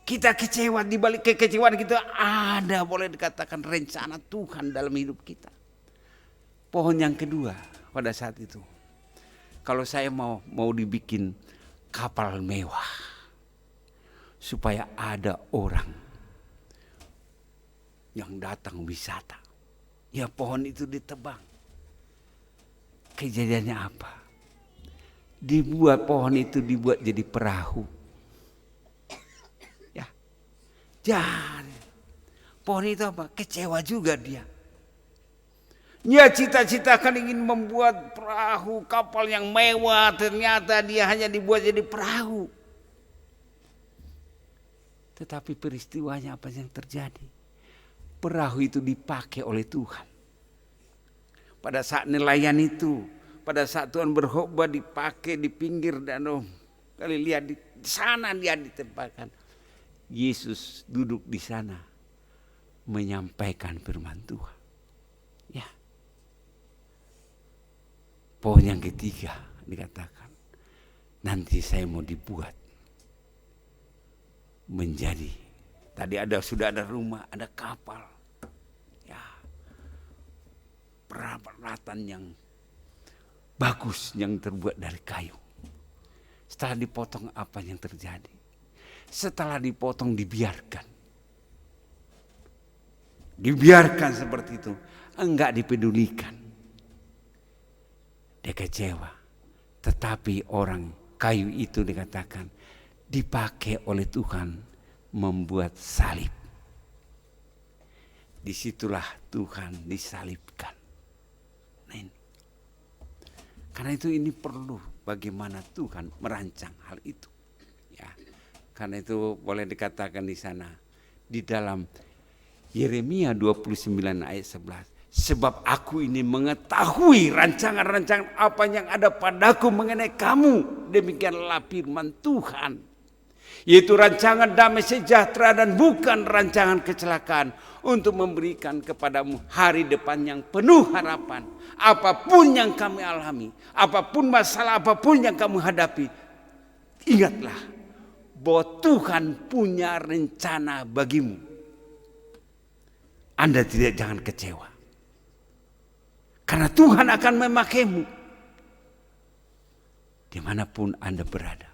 Kita kecewa, di balik kekecewaan kita ada, boleh dikatakan, rencana Tuhan dalam hidup kita. Pohon yang kedua pada saat itu, kalau saya mau dibikin kapal mewah supaya ada orang yang datang wisata, ya pohon itu ditebang. Kejadiannya apa? Pohon itu dibuat jadi perahu. Jangan. Pohon itu apa? Kecewa juga dia. Dia cita-citakan ingin membuat perahu, kapal yang mewah. Ternyata dia hanya dibuat jadi perahu. Tetapi peristiwanya apa yang terjadi? Perahu itu dipakai oleh Tuhan. Pada saat nelayan itu, pada saat Tuhan berkhotbah, dipakai di pinggir danau. Kali lihat di sana dia ditempatkan. Yesus duduk di sana menyampaikan firman Tuhan. Ya. Pohon yang ketiga dikatakan, nanti saya mau dibuat menjadi, tadi sudah ada rumah, ada kapal. Ya. Peralatan yang bagus yang terbuat dari kayu. Setelah dipotong, apa yang terjadi? Setelah dipotong dibiarkan seperti itu, enggak dipedulikan. Dia kecewa. Tetapi orang kayu itu dikatakan dipakai oleh Tuhan membuat salib. Disitulah Tuhan disalibkan. Nah ini. Karena itu ini perlu bagaimana Tuhan merancang hal itu. Ya. Karena itu boleh dikatakan di sana, di dalam Yeremia 29 ayat 11. Sebab aku ini mengetahui rancangan-rancangan apa yang ada padaku mengenai kamu. Demikianlah firman Tuhan. Yaitu rancangan damai sejahtera dan bukan rancangan kecelakaan. Untuk memberikan kepadamu hari depan yang penuh harapan. Apapun yang kami alami, apapun masalah, apapun yang kamu hadapi, ingatlah bahwa Tuhan punya rencana bagimu. Anda jangan kecewa. Karena Tuhan akan memakaimu dimanapun Anda berada.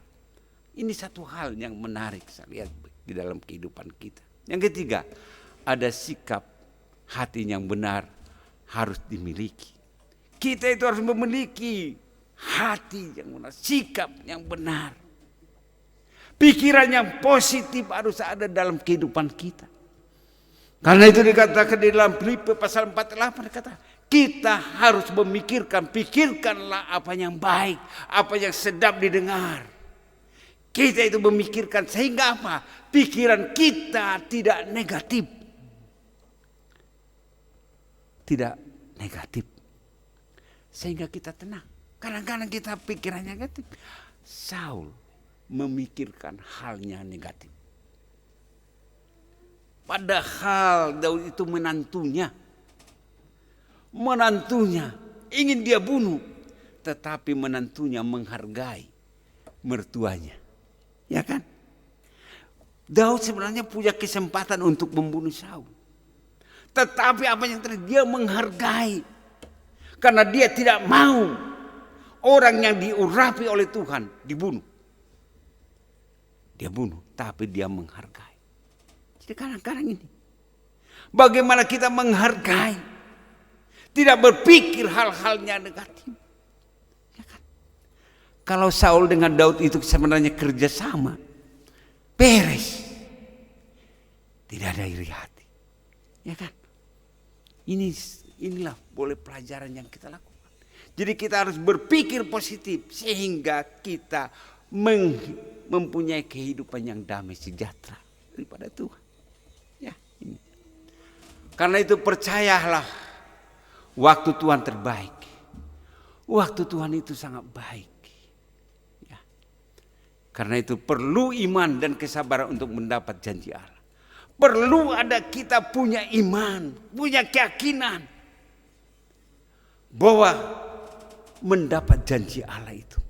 Ini satu hal yang menarik saya lihat di dalam kehidupan kita. Yang ketiga, ada sikap hati yang benar harus dimiliki. Kita itu harus memiliki hati yang benar, sikap yang benar. Pikiran yang positif harus ada dalam kehidupan kita. Karena itu dikatakan di dalam Filipi pasal 4:8 dikatakan, kita harus pikirkanlah apa yang baik, apa yang sedap didengar. Kita itu memikirkan sehingga apa? Pikiran kita tidak negatif. Tidak negatif. Sehingga kita tenang. Kadang-kadang kita pikirannya negatif. Saul memikirkan halnya negatif. Padahal Daud itu menantunya ingin dia bunuh, tetapi menantunya menghargai mertuanya, ya kan? Daud sebenarnya punya kesempatan untuk membunuh Saul, tetapi apa yang terjadi? Dia menghargai, karena dia tidak mau orang yang diurapi oleh Tuhan dibunuh. Dia bunuh, tapi dia menghargai. Jadi kadang-kadang ini, bagaimana kita menghargai, tidak berpikir hal-halnya negatif. Ya kan? Kalau Saul dengan Daud itu sebenarnya kerjasama, beres, tidak ada iri hati. Ya kan? Inilah boleh pelajaran yang kita lakukan. Jadi kita harus berpikir positif sehingga kita mempunyai kehidupan yang damai sejahtera daripada Tuhan. Ya, ini. Karena itu percayalah, waktu Tuhan terbaik. Waktu Tuhan itu sangat baik. Ya. Karena itu perlu iman dan kesabaran untuk mendapat janji Allah. Perlu ada kita punya iman, punya keyakinan bahwa mendapat janji Allah itu.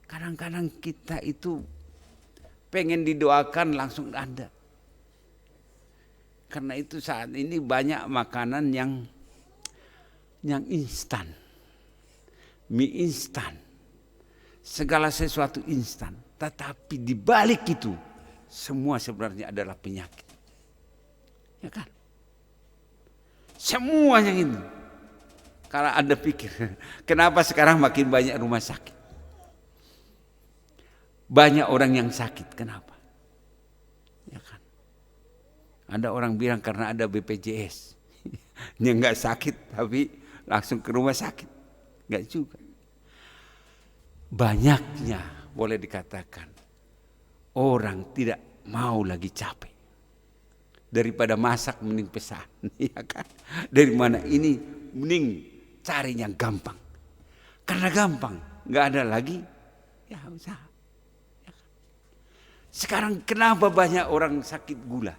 Kadang-kadang kita itu pengen didoakan langsung ada. Karena itu saat ini banyak makanan yang instan. Mie instan. Segala sesuatu instan. Tetapi di balik itu semua sebenarnya adalah penyakit. Ya kan? Semuanya ini. Kalau Anda pikir, kenapa sekarang makin banyak rumah sakit? Banyak orang yang sakit, kenapa? Ya kan? Ada orang bilang karena ada BPJS. Dia enggak sakit tapi langsung ke rumah sakit. Enggak juga. Banyaknya boleh dikatakan orang tidak mau lagi capek. Daripada masak mending pesan, ya kan? Dari mana ini mending cari yang gampang. Karena gampang, enggak ada lagi ya usaha. Ya kan? Sekarang kenapa banyak orang sakit gula?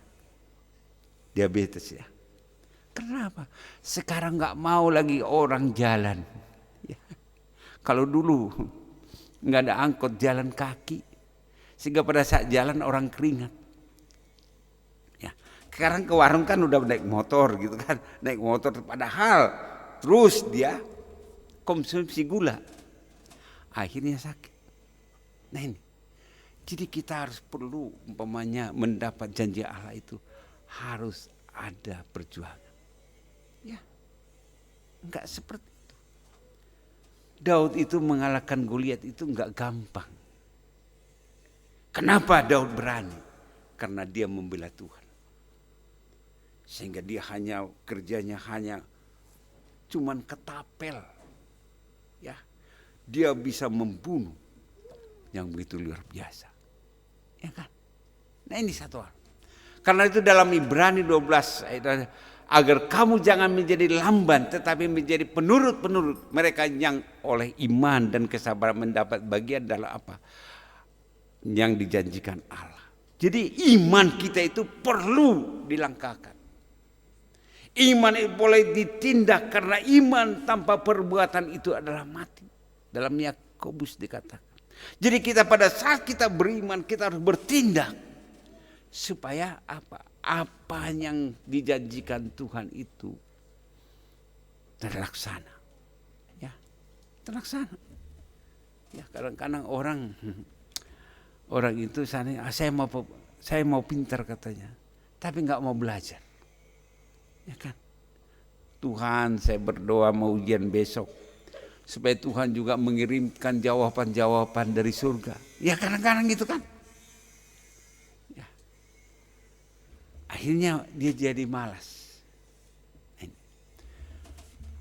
Diabetes ya. Kenapa? Sekarang nggak mau lagi orang jalan. Ya. Kalau dulu nggak ada angkot, jalan kaki, sehingga pada saat jalan orang keringat. Ya. Sekarang ke warung kan udah naik motor gitu kan, naik motor. Padahal terus dia konsumsi gula, akhirnya sakit. Nah ini, jadi kita harus perlu umpamanya mendapat janji Allah itu harus ada perjuangan. Ya, enggak seperti itu. Daud itu mengalahkan Goliat itu enggak gampang. Kenapa Daud berani? Karena dia membela Tuhan. Sehingga dia kerjanya hanya cuman ketapel. Ya, dia bisa membunuh yang begitu luar biasa. Ya kan? Nah ini satu hal. Karena itu dalam Ibrani 12 ayat, agar kamu jangan menjadi lamban tetapi menjadi penurut-penurut mereka yang oleh iman dan kesabaran mendapat bagian dalam apa yang dijanjikan Allah. Jadi iman kita itu perlu dilangkahkan. Iman itu boleh ditindak karena iman tanpa perbuatan itu adalah mati. Dalam Yakobus dikatakan. Jadi kita pada saat kita beriman kita harus bertindak supaya apa? Apa yang dijanjikan Tuhan itu terlaksana. Ya, terlaksana. Ya, kadang-kadang orang itu saya mau pintar katanya, tapi nggak mau belajar. Ya kan? Tuhan, saya berdoa mau ujian besok supaya Tuhan juga mengirimkan jawaban-jawaban dari surga. Ya kadang-kadang gitu kan. Ya. Akhirnya dia jadi malas.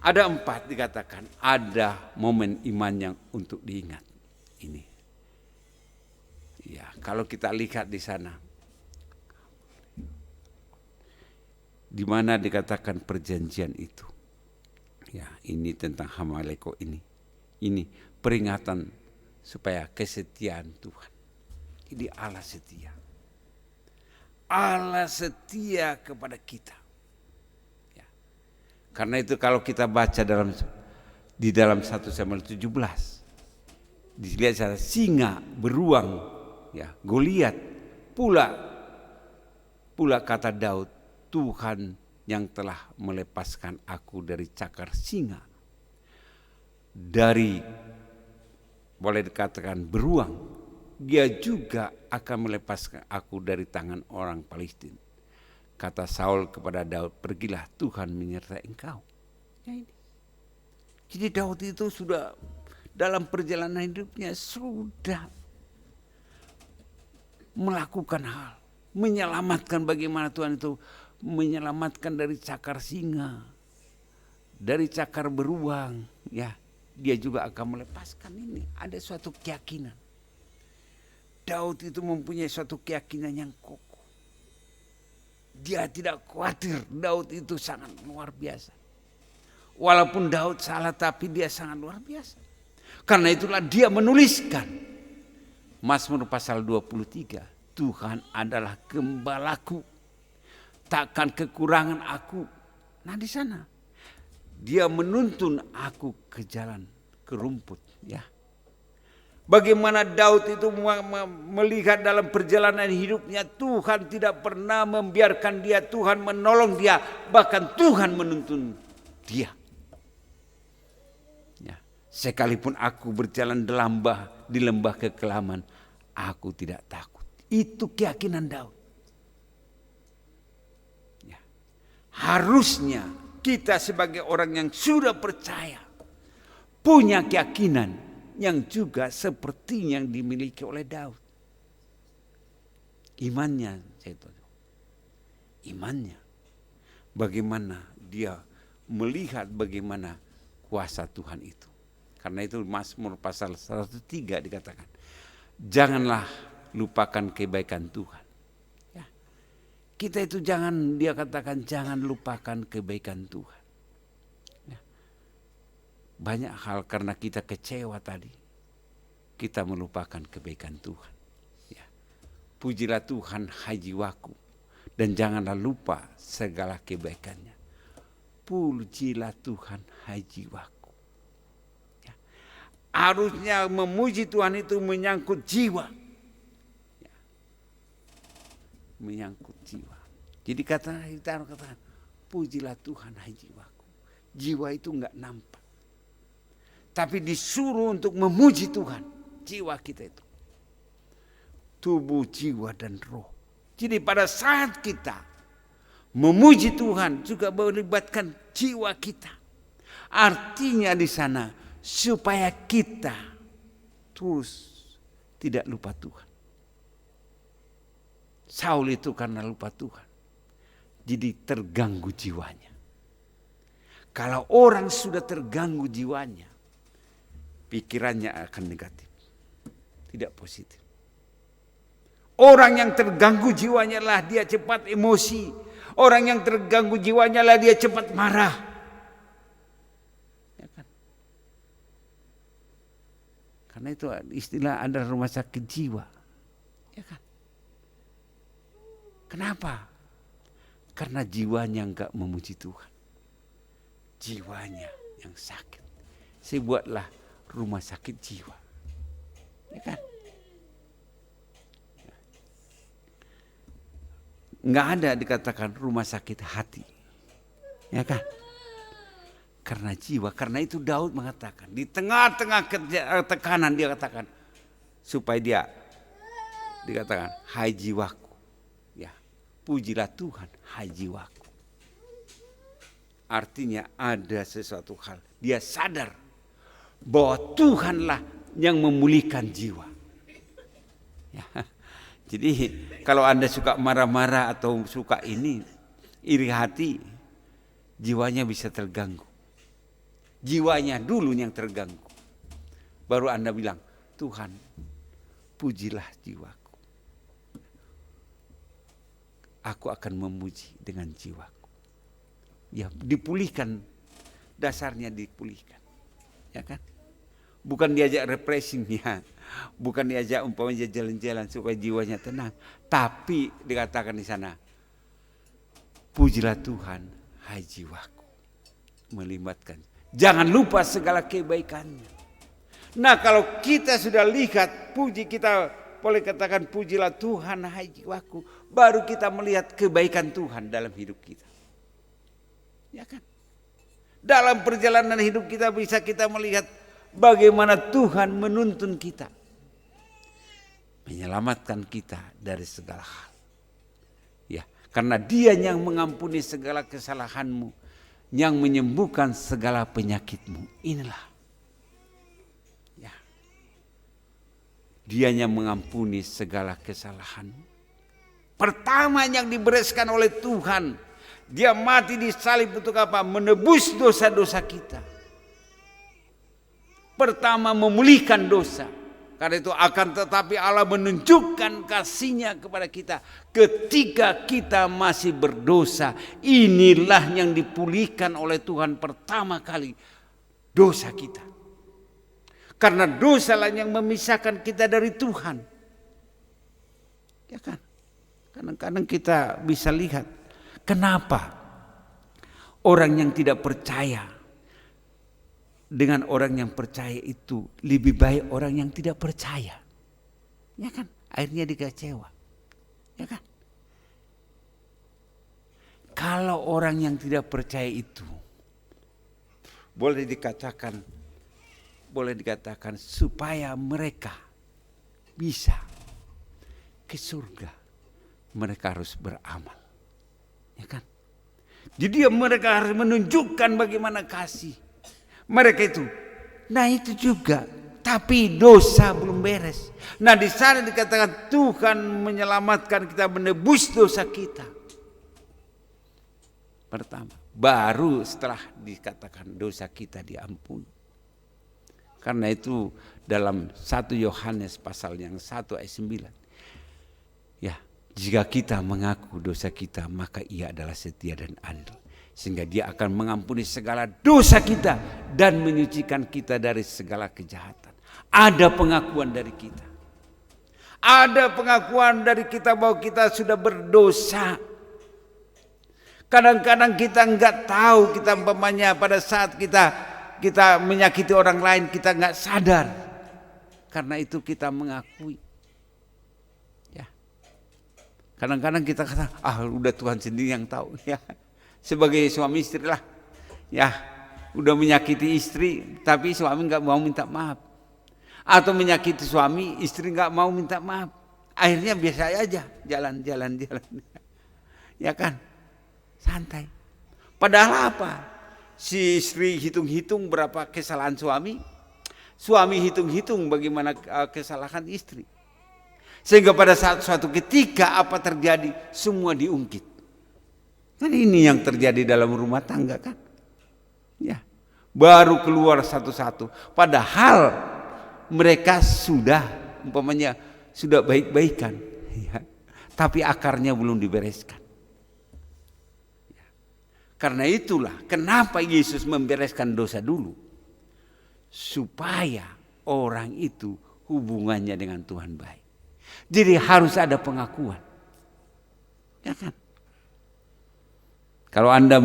Ada 4 dikatakan, ada momen iman yang untuk diingat. Ini. Ya, kalau kita lihat di sana, di mana dikatakan perjanjian itu. Ya, ini tentang Hamaleko ini. Ini peringatan supaya kesetiaan Tuhan. Jadi Allah setia. Allah setia kepada kita. Ya. Karena itu kalau kita baca di dalam 1 Samuel 17, dilihat ada singa beruang, ya, Goliat, pula kata Daud, Tuhan yang telah melepaskan aku dari cakar singa, dari boleh dikatakan beruang, dia juga akan melepaskan aku dari tangan orang Palestina. Kata Saul kepada Daud, pergilah, Tuhan menyertai engkau. Ya ini. Jadi Daud itu sudah dalam perjalanan hidupnya sudah melakukan hal, menyelamatkan, bagaimana Tuhan itu menyelamatkan dari cakar singa, dari cakar beruang, ya. Dia juga akan melepaskan ini. Ada suatu keyakinan. Daud itu mempunyai suatu keyakinan yang kokoh. Dia tidak khawatir. Daud itu sangat luar biasa. Walaupun Daud salah, tapi dia sangat luar biasa. Karena itulah dia menuliskan Mazmur pasal 23. Tuhan adalah gembalaku, takkan kekurangan aku. Nah di sana dia menuntun aku ke jalan, ke rumput, ya. Bagaimana Daud itu melihat dalam perjalanan hidupnya, Tuhan tidak pernah membiarkan dia, Tuhan menolong dia, bahkan Tuhan menuntun dia. Ya. Sekalipun aku berjalan di lembah kekelaman, aku tidak takut. Itu keyakinan Daud. Ya. Harusnya kita sebagai orang yang sudah percaya, punya keyakinan yang juga seperti yang dimiliki oleh Daud. Imannya, imannya. Bagaimana dia melihat bagaimana kuasa Tuhan itu. Karena itu Mazmur pasal 103 dikatakan, janganlah lupakan kebaikan Tuhan. Kita itu dia katakan jangan lupakan kebaikan Tuhan. Ya. Banyak hal karena kita kecewa tadi, kita melupakan kebaikan Tuhan. Ya. Pujilah Tuhan hai jiwaku, dan janganlah lupa segala kebaikannya. Pujilah Tuhan hai jiwaku. Ya. Harusnya memuji Tuhan itu menyangkut jiwa. Menyangkut jiwa. Jadi kita katakan, pujilah Tuhan hai jiwaku. Jiwa itu enggak nampak. Tapi disuruh untuk memuji Tuhan. Jiwa kita itu. Tubuh, jiwa, dan roh. Jadi pada saat kita memuji Tuhan juga melibatkan jiwa kita. Artinya di sana supaya kita terus tidak lupa Tuhan. Saul itu karena lupa Tuhan, jadi terganggu jiwanya. Kalau orang sudah terganggu jiwanya, pikirannya akan negatif, tidak positif. Orang yang terganggu jiwanya lah dia cepat emosi. Orang yang terganggu jiwanya lah dia cepat marah. Ya kan? Karena itu istilah ada rumah sakit jiwa. Ya kan? Kenapa? Karena jiwanya enggak memuji Tuhan. Jiwanya yang sakit. Saya buatlah rumah sakit jiwa. Ya kan? Enggak ada dikatakan rumah sakit hati. Ya kan? Karena jiwa. Karena itu Daud mengatakan. Di tengah-tengah tekanan dia katakan. Supaya dia dikatakan hai jiwaku. Pujilah Tuhan, hai jiwaku. Artinya ada sesuatu hal. Dia sadar bahwa Tuhanlah yang memulihkan jiwa. Ya. Jadi kalau Anda suka marah-marah atau suka iri hati, jiwanya bisa terganggu. Jiwanya dulu yang terganggu. Baru Anda bilang, Tuhan, pujilah jiwaku. Aku akan memuji dengan jiwaku. Ya, dipulihkan, dasarnya dipulihkan. Ya kan? Bukan diajak refreshing ya. Bukan diajak umpamanya jalan-jalan supaya jiwanya tenang. Tapi dikatakan di sana, pujilah Tuhan, hai jiwaku, melibatkan. Jangan lupa segala kebaikannya. Nah kalau kita sudah lihat, kita boleh katakan pujilah Tuhan, hai jiwaku, baru kita melihat kebaikan Tuhan dalam hidup kita. Ya kan? Dalam perjalanan hidup kita bisa kita melihat bagaimana Tuhan menuntun kita, menyelamatkan kita dari segala hal. Ya, karena Dia yang mengampuni segala kesalahanmu, yang menyembuhkan segala penyakitmu. Inilah. Ya. Dia yang mengampuni segala kesalahanmu. Pertama yang dibereskan oleh Tuhan, Dia mati di salib untuk apa? Menebus dosa-dosa kita. Pertama memulihkan dosa. Karena itu akan tetapi Allah menunjukkan kasih-Nya kepada kita ketika kita masih berdosa. Inilah yang dipulihkan oleh Tuhan pertama kali, dosa kita. Karena dosa lah yang memisahkan kita dari Tuhan. Ya kan? Kadang-kadang kita bisa lihat kenapa orang yang tidak percaya dengan orang yang percaya itu lebih baik orang yang tidak percaya. Ya kan? Akhirnya dikecewa. Ya kan? Kalau orang yang tidak percaya itu boleh dikatakan supaya mereka bisa ke surga, mereka harus beramal. Ya kan? Jadi mereka harus menunjukkan bagaimana kasih mereka itu. Nah itu juga, tapi dosa belum beres. Nah di sana dikatakan Tuhan menyelamatkan kita, menebus dosa kita. Pertama, baru setelah dikatakan dosa kita diampuni. Karena itu dalam 1 Yohanes pasal yang 1 ayat 9. Ya, jika kita mengaku dosa kita, maka Ia adalah setia dan adil, sehingga Dia akan mengampuni segala dosa kita dan menyucikan kita dari segala kejahatan. Ada pengakuan dari kita. Ada pengakuan dari kita bahwa kita sudah berdosa. Kadang-kadang kita enggak tahu, kita umpamanya pada saat kita menyakiti orang lain, kita enggak sadar. Karena itu kita mengakui. Ya. Kadang-kadang kita kata, udah Tuhan sendiri yang tahu. Ya. Sebagai suami istri lah, ya udah menyakiti istri, tapi suami nggak mau minta maaf, atau menyakiti suami, istri nggak mau minta maaf, akhirnya biasa aja, jalan, ya kan, santai. Padahal apa? Si istri hitung-hitung berapa kesalahan suami hitung-hitung bagaimana kesalahan istri, sehingga pada saat suatu ketika apa terjadi, semua diungkit. Kan ini yang terjadi dalam rumah tangga kan. Ya, baru keluar satu-satu. Padahal mereka sudah umpamanya sudah baik-baikan. Ya, tapi akarnya belum dibereskan. Ya. Karena itulah kenapa Yesus membereskan dosa dulu. Supaya orang itu hubungannya dengan Tuhan baik. Jadi harus ada pengakuan. Ya kan? Kalau Anda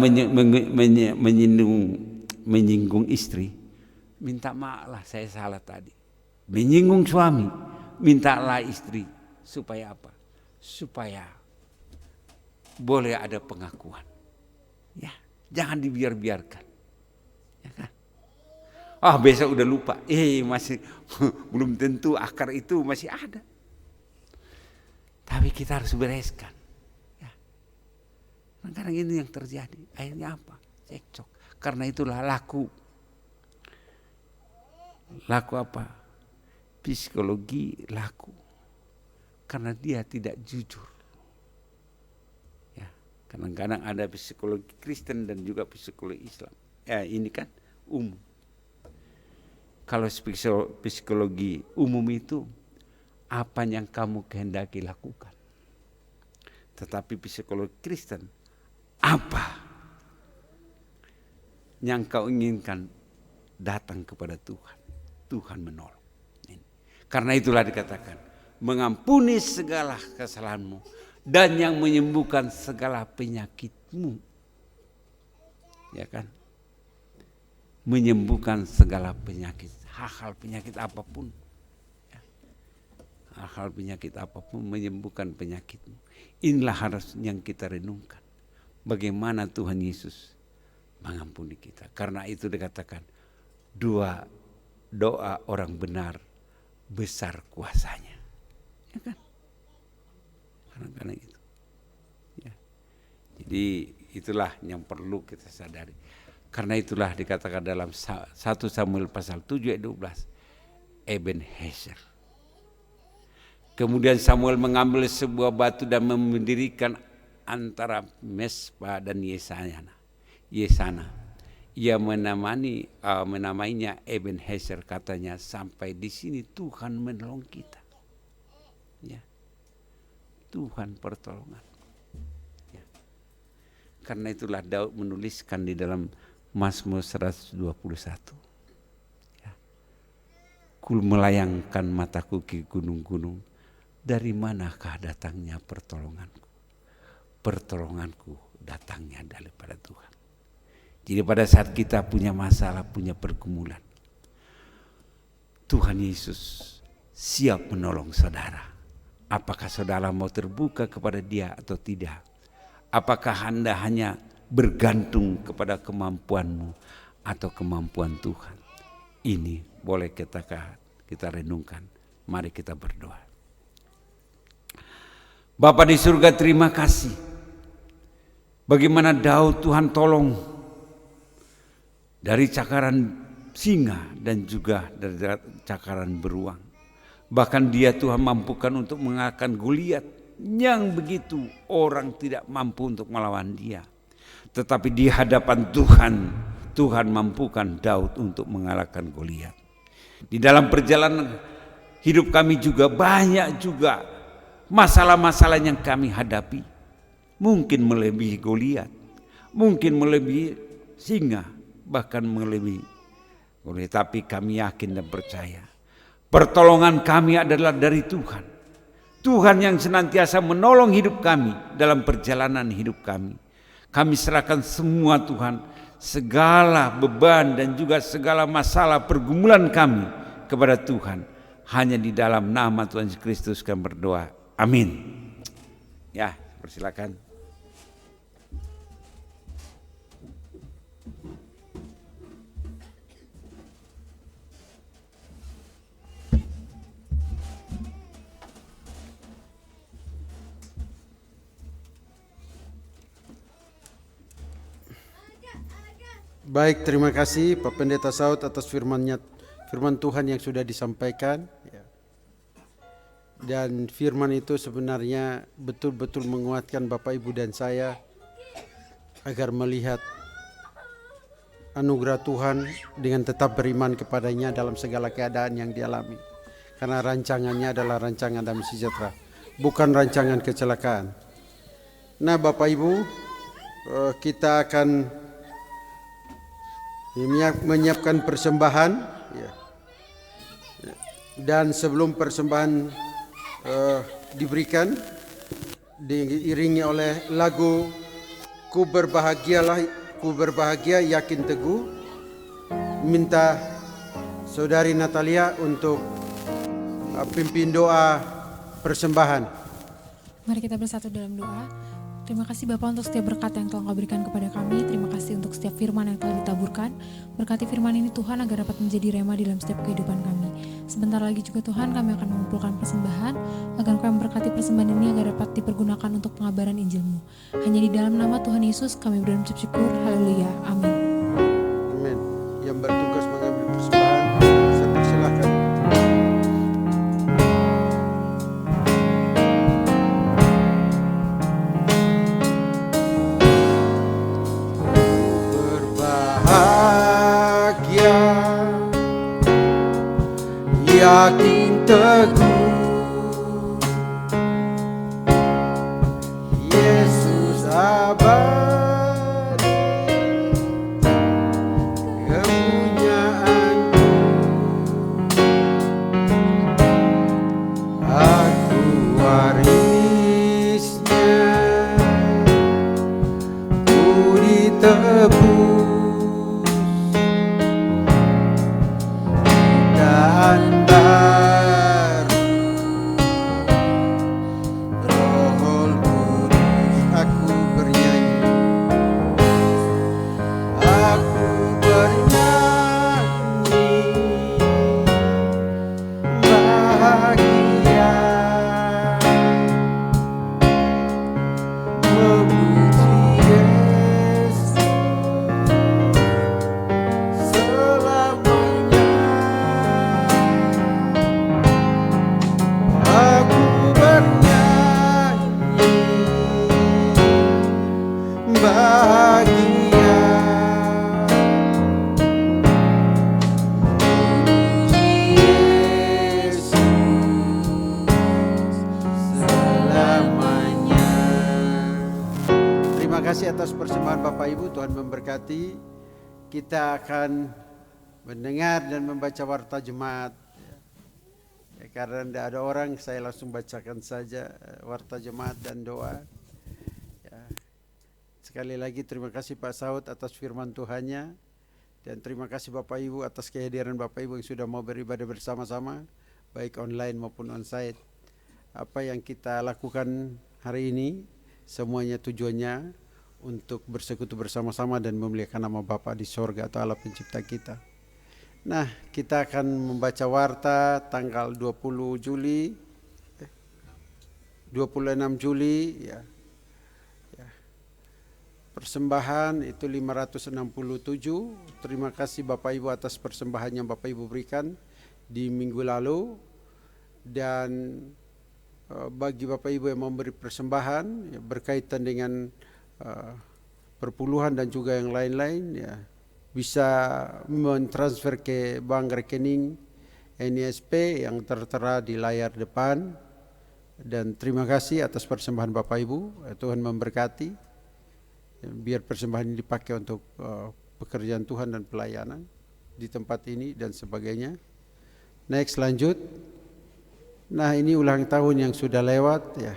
menyinggung istri, minta maaf lah, saya salah tadi. Menyinggung suami, mintalah istri. Supaya apa? Supaya boleh ada pengakuan. Ya, jangan dibiarkan. Ya kan? Besok udah lupa. Masih belum tentu akar itu masih ada. Tapi kita harus bereskan. Kadang-kadang ini yang terjadi. Akhirnya apa? Cekcok. Karena itulah laku apa? Psikologi laku. Karena dia tidak jujur. Ya, kadang-kadang ada psikologi Kristen dan juga psikologi Islam. Ya, ini kan umum. Kalau psikologi umum itu apa yang kamu kehendaki lakukan. Tetapi psikologi Kristen, apa yang kau inginkan datang kepada Tuhan, Tuhan menolong. Karena itulah dikatakan, mengampuni segala kesalahanmu dan yang menyembuhkan segala penyakitmu. Ya kan? Menyembuhkan segala penyakit, hal-hal penyakit apapun. Hal-hal penyakit apapun, menyembuhkan penyakitmu. Inilah harus yang kita renungkan. Bagaimana Tuhan Yesus mengampuni kita. Karena itu dikatakan, doa orang benar besar kuasanya. Ya kan? Karena itu. Ya. Jadi itulah yang perlu kita sadari. Karena itulah dikatakan dalam 1 Samuel pasal 7 ayat 12, Ebenezer. Kemudian Samuel mengambil sebuah batu dan mendirikan antara Mesbah dan Yesana. Ia menamainya Ebenezer, katanya, sampai di sini Tuhan menolong kita. Ya. Tuhan pertolongan. Ya. Karena itulah Daud menuliskan di dalam Mazmur 121. Ya. Ku melayangkan mataku ke gunung-gunung, dari manakah datangnya pertolonganku? Pertolonganku datangnya daripada Tuhan. Jadi pada saat kita punya masalah, punya pergumulan, Tuhan Yesus siap menolong saudara. Apakah saudara mau terbuka kepada Dia atau tidak? Apakah Anda hanya bergantung kepada kemampuanmu atau kemampuan Tuhan? Ini boleh kita renungkan. Mari kita berdoa. Bapa di surga, terima kasih. Bagaimana Daud Tuhan tolong dari cakaran singa dan juga dari cakaran beruang. Bahkan dia Tuhan mampukan untuk mengalahkan Goliat yang begitu orang tidak mampu untuk melawan dia. Tetapi di hadapan Tuhan mampukan Daud untuk mengalahkan Goliat. Di dalam perjalanan hidup kami juga banyak juga masalah-masalah yang kami hadapi. Mungkin melebihi Goliat, mungkin melebihi singa, bahkan melebihi Goliat. Tapi kami yakin dan percaya pertolongan kami adalah dari Tuhan. Tuhan yang senantiasa menolong hidup kami dalam perjalanan hidup kami. Kami serahkan semua Tuhan, segala beban dan juga segala masalah pergumulan kami kepada Tuhan. Hanya di dalam nama Tuhan Yesus Kristus kami berdoa. Amin. Ya, persilakan. Baik, terima kasih Pak Pendeta Saud atas firman Tuhan yang sudah disampaikan. Dan firman itu sebenarnya betul-betul menguatkan Bapak Ibu dan saya agar melihat anugerah Tuhan dengan tetap beriman kepadanya dalam segala keadaan yang dialami. Karena rancangannya adalah rancangan damai sejahtera, bukan rancangan kecelakaan. Nah Bapak Ibu, kita akan menyiapkan persembahan, dan sebelum persembahan diberikan, diiringi oleh lagu Ku berbahagia yakin teguh, minta Saudari Natalia untuk pimpin doa persembahan. Mari kita bersatu dalam doa. Terima kasih Bapak untuk setiap berkat yang telah Engkau berikan kepada kami. Terima kasih untuk setiap firman yang telah ditaburkan. Berkati firman ini Tuhan agar dapat menjadi rema di dalam setiap kehidupan kami. Sebentar lagi juga Tuhan kami akan mengumpulkan persembahan, agar kami memberkati persembahan ini agar dapat dipergunakan untuk pengabaran Injil-Mu. Hanya di dalam nama Tuhan Yesus kami berdoa syukur. Haleluya. Amin. Amin. Yang bertugas mengambil persembahan, saya persilakan. Yakin teguh, Yesus abadi kepunyaanku. bahagia memuji Yesus selamanya. Aku bernyanyi bahagia memuji Yesus selamanya. Terima kasih atas persembahan Bapak Ibu. Tuhan memberkati. Kita akan mendengar dan membaca warta jemaat. Ya, karena tidak ada orang, saya langsung bacakan saja warta jemaat dan doa. Ya. Sekali lagi terima kasih Pak Saud atas firman Tuhannya. Dan terima kasih Bapak Ibu atas kehadiran Bapak Ibu yang sudah mau beribadah bersama-sama, baik online maupun onsite. Apa yang kita lakukan hari ini, semuanya tujuannya untuk bersekutu bersama-sama dan memuliakan nama Bapa di sorga atau Allah pencipta kita. Nah, kita akan membaca warta tanggal 26 Juli ya. Persembahan itu 567. Terima kasih Bapak Ibu atas persembahan yang Bapak Ibu berikan di minggu lalu. Dan bagi Bapak Ibu yang memberi persembahan ya, berkaitan dengan perpuluhan dan juga yang lain-lain ya, bisa mentransfer ke bank rekening NISP yang tertera di layar depan. Dan terima kasih atas persembahan Bapak Ibu. Tuhan memberkati. Biar persembahan ini dipakai untuk pekerjaan Tuhan dan pelayanan di tempat ini dan sebagainya. Next, lanjut. Nah, ini ulang tahun yang sudah lewat ya.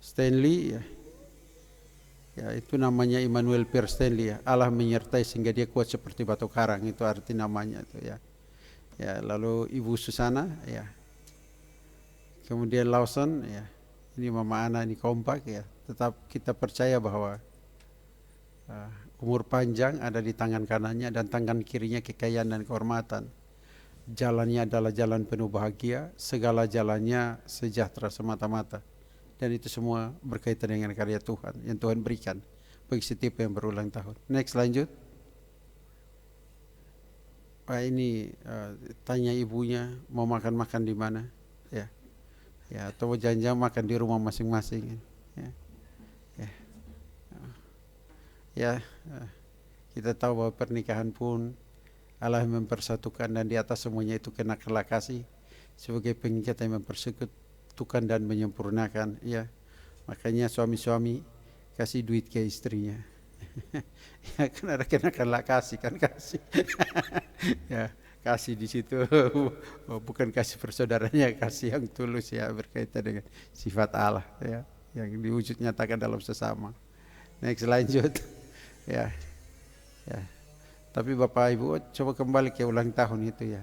Stanley ya. Ya, itu namanya Immanuel Pierre Stanley ya. Allah menyertai sehingga dia kuat seperti batu karang, itu arti namanya itu ya. Ya, lalu Ibu Susana ya. Kemudian Lawson ya. Ini Mama Ana, ini kompak ya. Tetap kita percaya bahwa umur panjang ada di tangan kanannya dan tangan kirinya kekayaan dan kehormatan. Jalannya adalah jalan penuh bahagia, segala jalannya sejahtera semata-mata. Dan itu semua berkaitan dengan karya Tuhan yang Tuhan berikan bagi setiap yang berulang tahun. Next, lanjut. Ini tanya ibunya mau makan-makan di mana, ya, ya, atau jangan-jangan makan di rumah masing-masing, ya, ya, ya. Kita tahu bahwa pernikahan pun Allah mempersatukan dan di atas semuanya itu kenakanlah kasih sebagai pengikat yang mempersekutukan dan menyempurnakan, ya. Makanya suami-suami kasih duit ke istrinya. Ya, kan ada kenakanlah kasih, kan kasih. Ya, kasih di situ bukan kasih persaudaranya, kasih yang tulus ya, berkaitan dengan sifat Allah ya, yang diwujud nyatakan dalam sesama. Next, lanjut. Ya. Ya. Tapi Bapak Ibu coba kembali ke ulang tahun itu ya.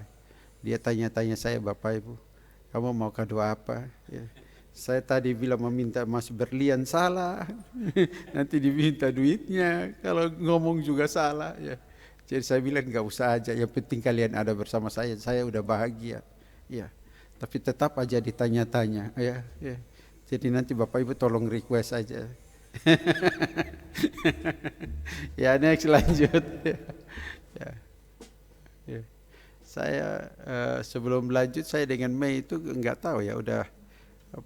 Dia tanya-tanya saya, Bapak Ibu, kamu mau kado apa? Ya. Saya tadi bilang meminta emas berlian, salah. Nanti diminta duitnya, kalau ngomong juga salah ya. Jadi saya bilang enggak usah aja, yang penting kalian ada bersama saya udah bahagia. Ya. Tapi tetap aja ditanya-tanya ya. Ya. Jadi nanti Bapak Ibu tolong request aja. Ya, next, lanjut. Ya. Ya. Saya sebelum lanjut, saya dengan Mei itu enggak tahu ya, udah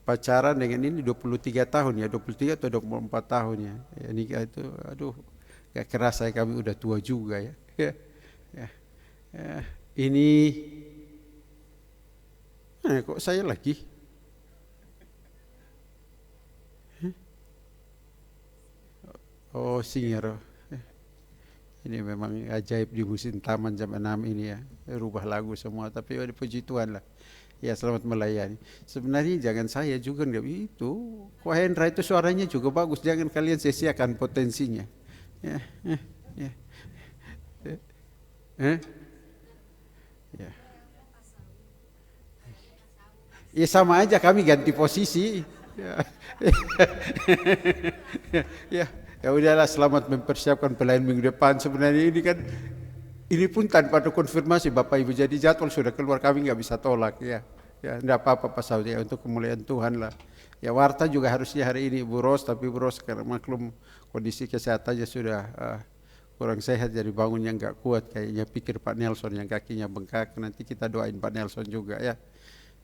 pacaran dengan ini 23 tahun ya, 23 atau 24 tahun ya. Ya, nikah itu aduh gak kerasa ya, kami udah tua juga ya. Ya. Ya. Ya. Ini kok saya lagi? Oh, Singero. Ini memang ajaib di musim taman zaman 6 ini ya. Rubah lagu semua, tapi puji Tuhan lah. Ya, selamat melayani. Sebenarnya jangan saya juga enggak itu. Ko Hendra itu suaranya juga bagus, jangan kalian sia-siakan potensinya. Ya. Ya. Ya. Ya sama aja, kami ganti posisi. Ya. Ya. Ya udahlah, selamat mempersiapkan pelayan minggu depan. Sebenarnya ini kan Ini pun tanpa ada konfirmasi Bapak Ibu, jadi jadwal sudah keluar, kami nggak bisa tolak ya. Ya enggak apa-apa Pak Saud ya, untuk kemuliaan Tuhan lah. Ya Warta juga harusnya hari ini Bu Ros, tapi Bu Ros karena maklum kondisi kesehatannya sudah kurang sehat, jadi bangunnya nggak kuat kayaknya. Pikir Pak Nelson yang kakinya bengkak, nanti kita doain Pak Nelson juga ya.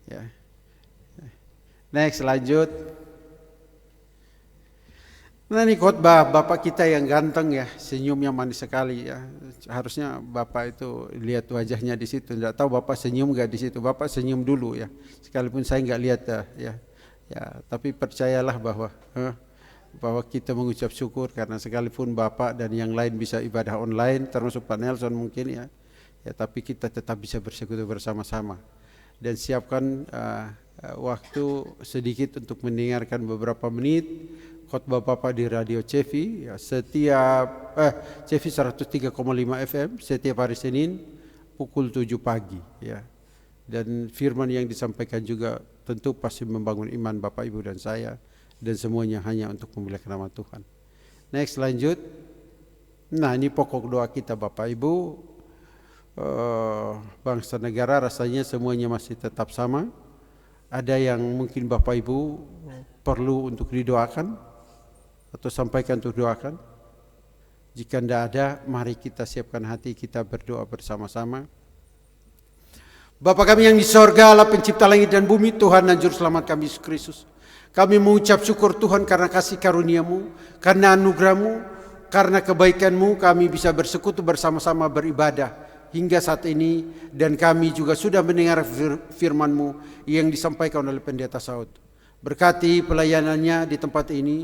Ya. Next, lanjut. Nah ini khotbah Bapak kita yang ganteng ya, senyumnya manis sekali ya. Harusnya Bapak itu lihat wajahnya di situ. Tidak tahu Bapak senyum nggak di situ. Bapak senyum dulu ya. Sekalipun saya nggak lihat ya. Ya, tapi percayalah bahwa kita mengucap syukur karena sekalipun Bapak dan yang lain bisa ibadah online, termasuk Pak Nelson mungkin ya. Ya, tapi kita tetap bisa bersekutu bersama-sama. Dan siapkan waktu sedikit untuk mendengarkan beberapa menit khotbah Bapak di Radio Cefi ya, setiap Cefi 103,5 FM setiap hari Senin pukul 7 pagi ya. Dan firman yang disampaikan juga tentu pasti membangun iman Bapak Ibu dan saya, dan semuanya hanya untuk memuliakan nama Tuhan. Next, lanjut. Nah, ini pokok doa kita Bapak Ibu. Bangsa negara rasanya semuanya masih tetap sama. Ada yang mungkin Bapak Ibu perlu untuk didoakan atau sampaikan untuk doakan. Jika tidak ada, mari kita siapkan hati kita berdoa bersama-sama. Bapa kami yang di sorga, Allah pencipta langit dan bumi, Tuhan dan Juru Selamat kami Yesus Kristus. Kami mengucap syukur Tuhan karena kasih karunia-Mu, karena anugerah-Mu, karena kebaikan-Mu kami bisa bersekutu bersama-sama beribadah hingga saat ini. Dan kami juga sudah mendengar firman-Mu yang disampaikan oleh Pendeta Saud. Berkati pelayanannya di tempat ini,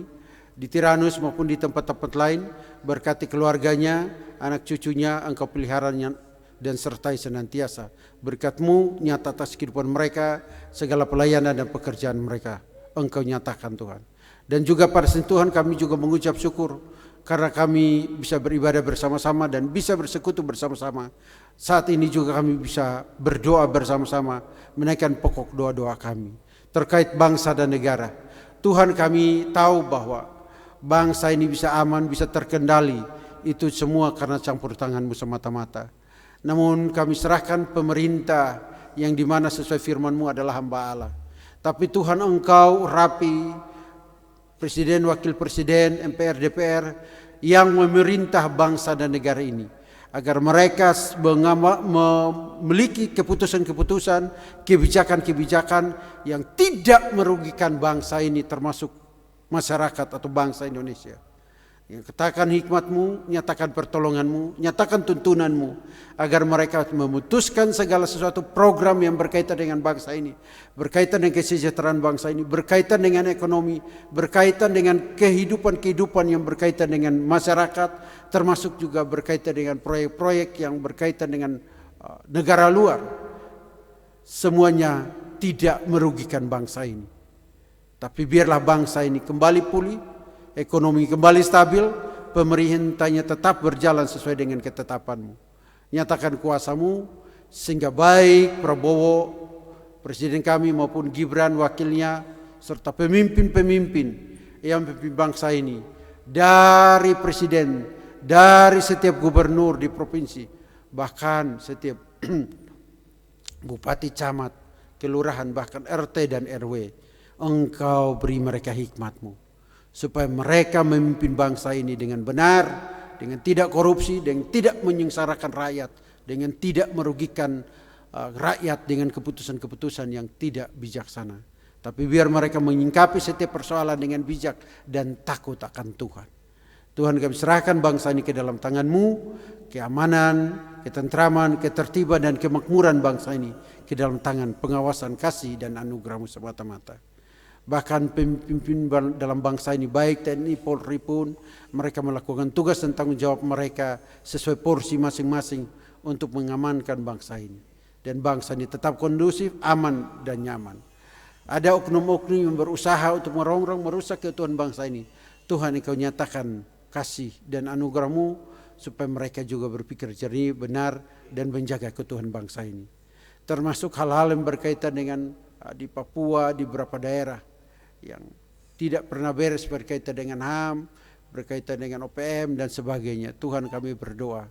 di Tiranus maupun di tempat-tempat lain. Berkati keluarganya, anak cucunya, Engkau peliharanya dan sertai senantiasa. Berkat-Mu nyata atas kehidupan mereka, segala pelayanan dan pekerjaan mereka Engkau nyatakan Tuhan. Dan juga pada sentuhan kami juga mengucap syukur karena kami bisa beribadah bersama-sama dan bisa bersekutu bersama-sama. Saat ini juga kami bisa berdoa bersama-sama, menaikkan pokok doa-doa kami terkait bangsa dan negara. Tuhan, kami tahu bahwa bangsa ini bisa aman, bisa terkendali, itu semua karena campur tangan-Mu semata-mata. Namun kami serahkan pemerintah yang dimana sesuai firman-Mu adalah hamba Allah. Tapi Tuhan, Engkau rapi Presiden, Wakil Presiden, MPR, DPR yang memerintah bangsa dan negara ini, agar mereka memiliki keputusan-keputusan, kebijakan-kebijakan yang tidak merugikan bangsa ini, termasuk masyarakat atau bangsa Indonesia. Yang katakan hikmat-Mu, nyatakan pertolongan-Mu, nyatakan tuntunan-Mu, agar mereka memutuskan segala sesuatu program yang berkaitan dengan bangsa ini, berkaitan dengan kesejahteraan bangsa ini, berkaitan dengan ekonomi, berkaitan dengan kehidupan-kehidupan yang berkaitan dengan masyarakat, termasuk juga berkaitan dengan proyek-proyek yang berkaitan dengan negara luar. Semuanya tidak merugikan bangsa ini. Tapi biarlah bangsa ini kembali pulih, ekonomi kembali stabil, pemerintahnya tetap berjalan sesuai dengan ketetapan-Mu. Nyatakan kuasa-Mu sehingga baik Prabowo, Presiden kami maupun Gibran wakilnya, serta pemimpin-pemimpin yang memimpin bangsa ini, dari Presiden, dari setiap gubernur di provinsi, bahkan setiap bupati, camat, kelurahan, bahkan RT dan RW, Engkau beri mereka hikmat-Mu, supaya mereka memimpin bangsa ini dengan benar, dengan tidak korupsi, dengan tidak menyengsarakan rakyat, dengan tidak merugikan rakyat dengan keputusan-keputusan yang tidak bijaksana. Tapi biar mereka menyingkapi setiap persoalan dengan bijak dan takut akan Tuhan. Tuhan, kami serahkan bangsa ini ke dalam tangan-Mu, keamanan, ketentraman, ketertiban dan kemakmuran bangsa ini ke dalam tangan pengawasan kasih dan anugerah-Mu semata-mata. Bahkan pemimpin dalam bangsa ini, baik TNI, Polri pun, mereka melakukan tugas dan tanggung jawab mereka sesuai porsi masing-masing untuk mengamankan bangsa ini. Dan bangsa ini tetap kondusif, aman dan nyaman. Ada oknum-oknum yang berusaha untuk merongrong, merusak keutuhan bangsa ini. Tuhan, Engkau nyatakan kasih dan anugerah-Mu supaya mereka juga berpikir jernih, benar, dan menjaga keutuhan bangsa ini. Termasuk hal-hal yang berkaitan dengan di Papua, di beberapa daerah yang tidak pernah beres berkaitan dengan HAM, berkaitan dengan OPM dan sebagainya. Tuhan, kami berdoa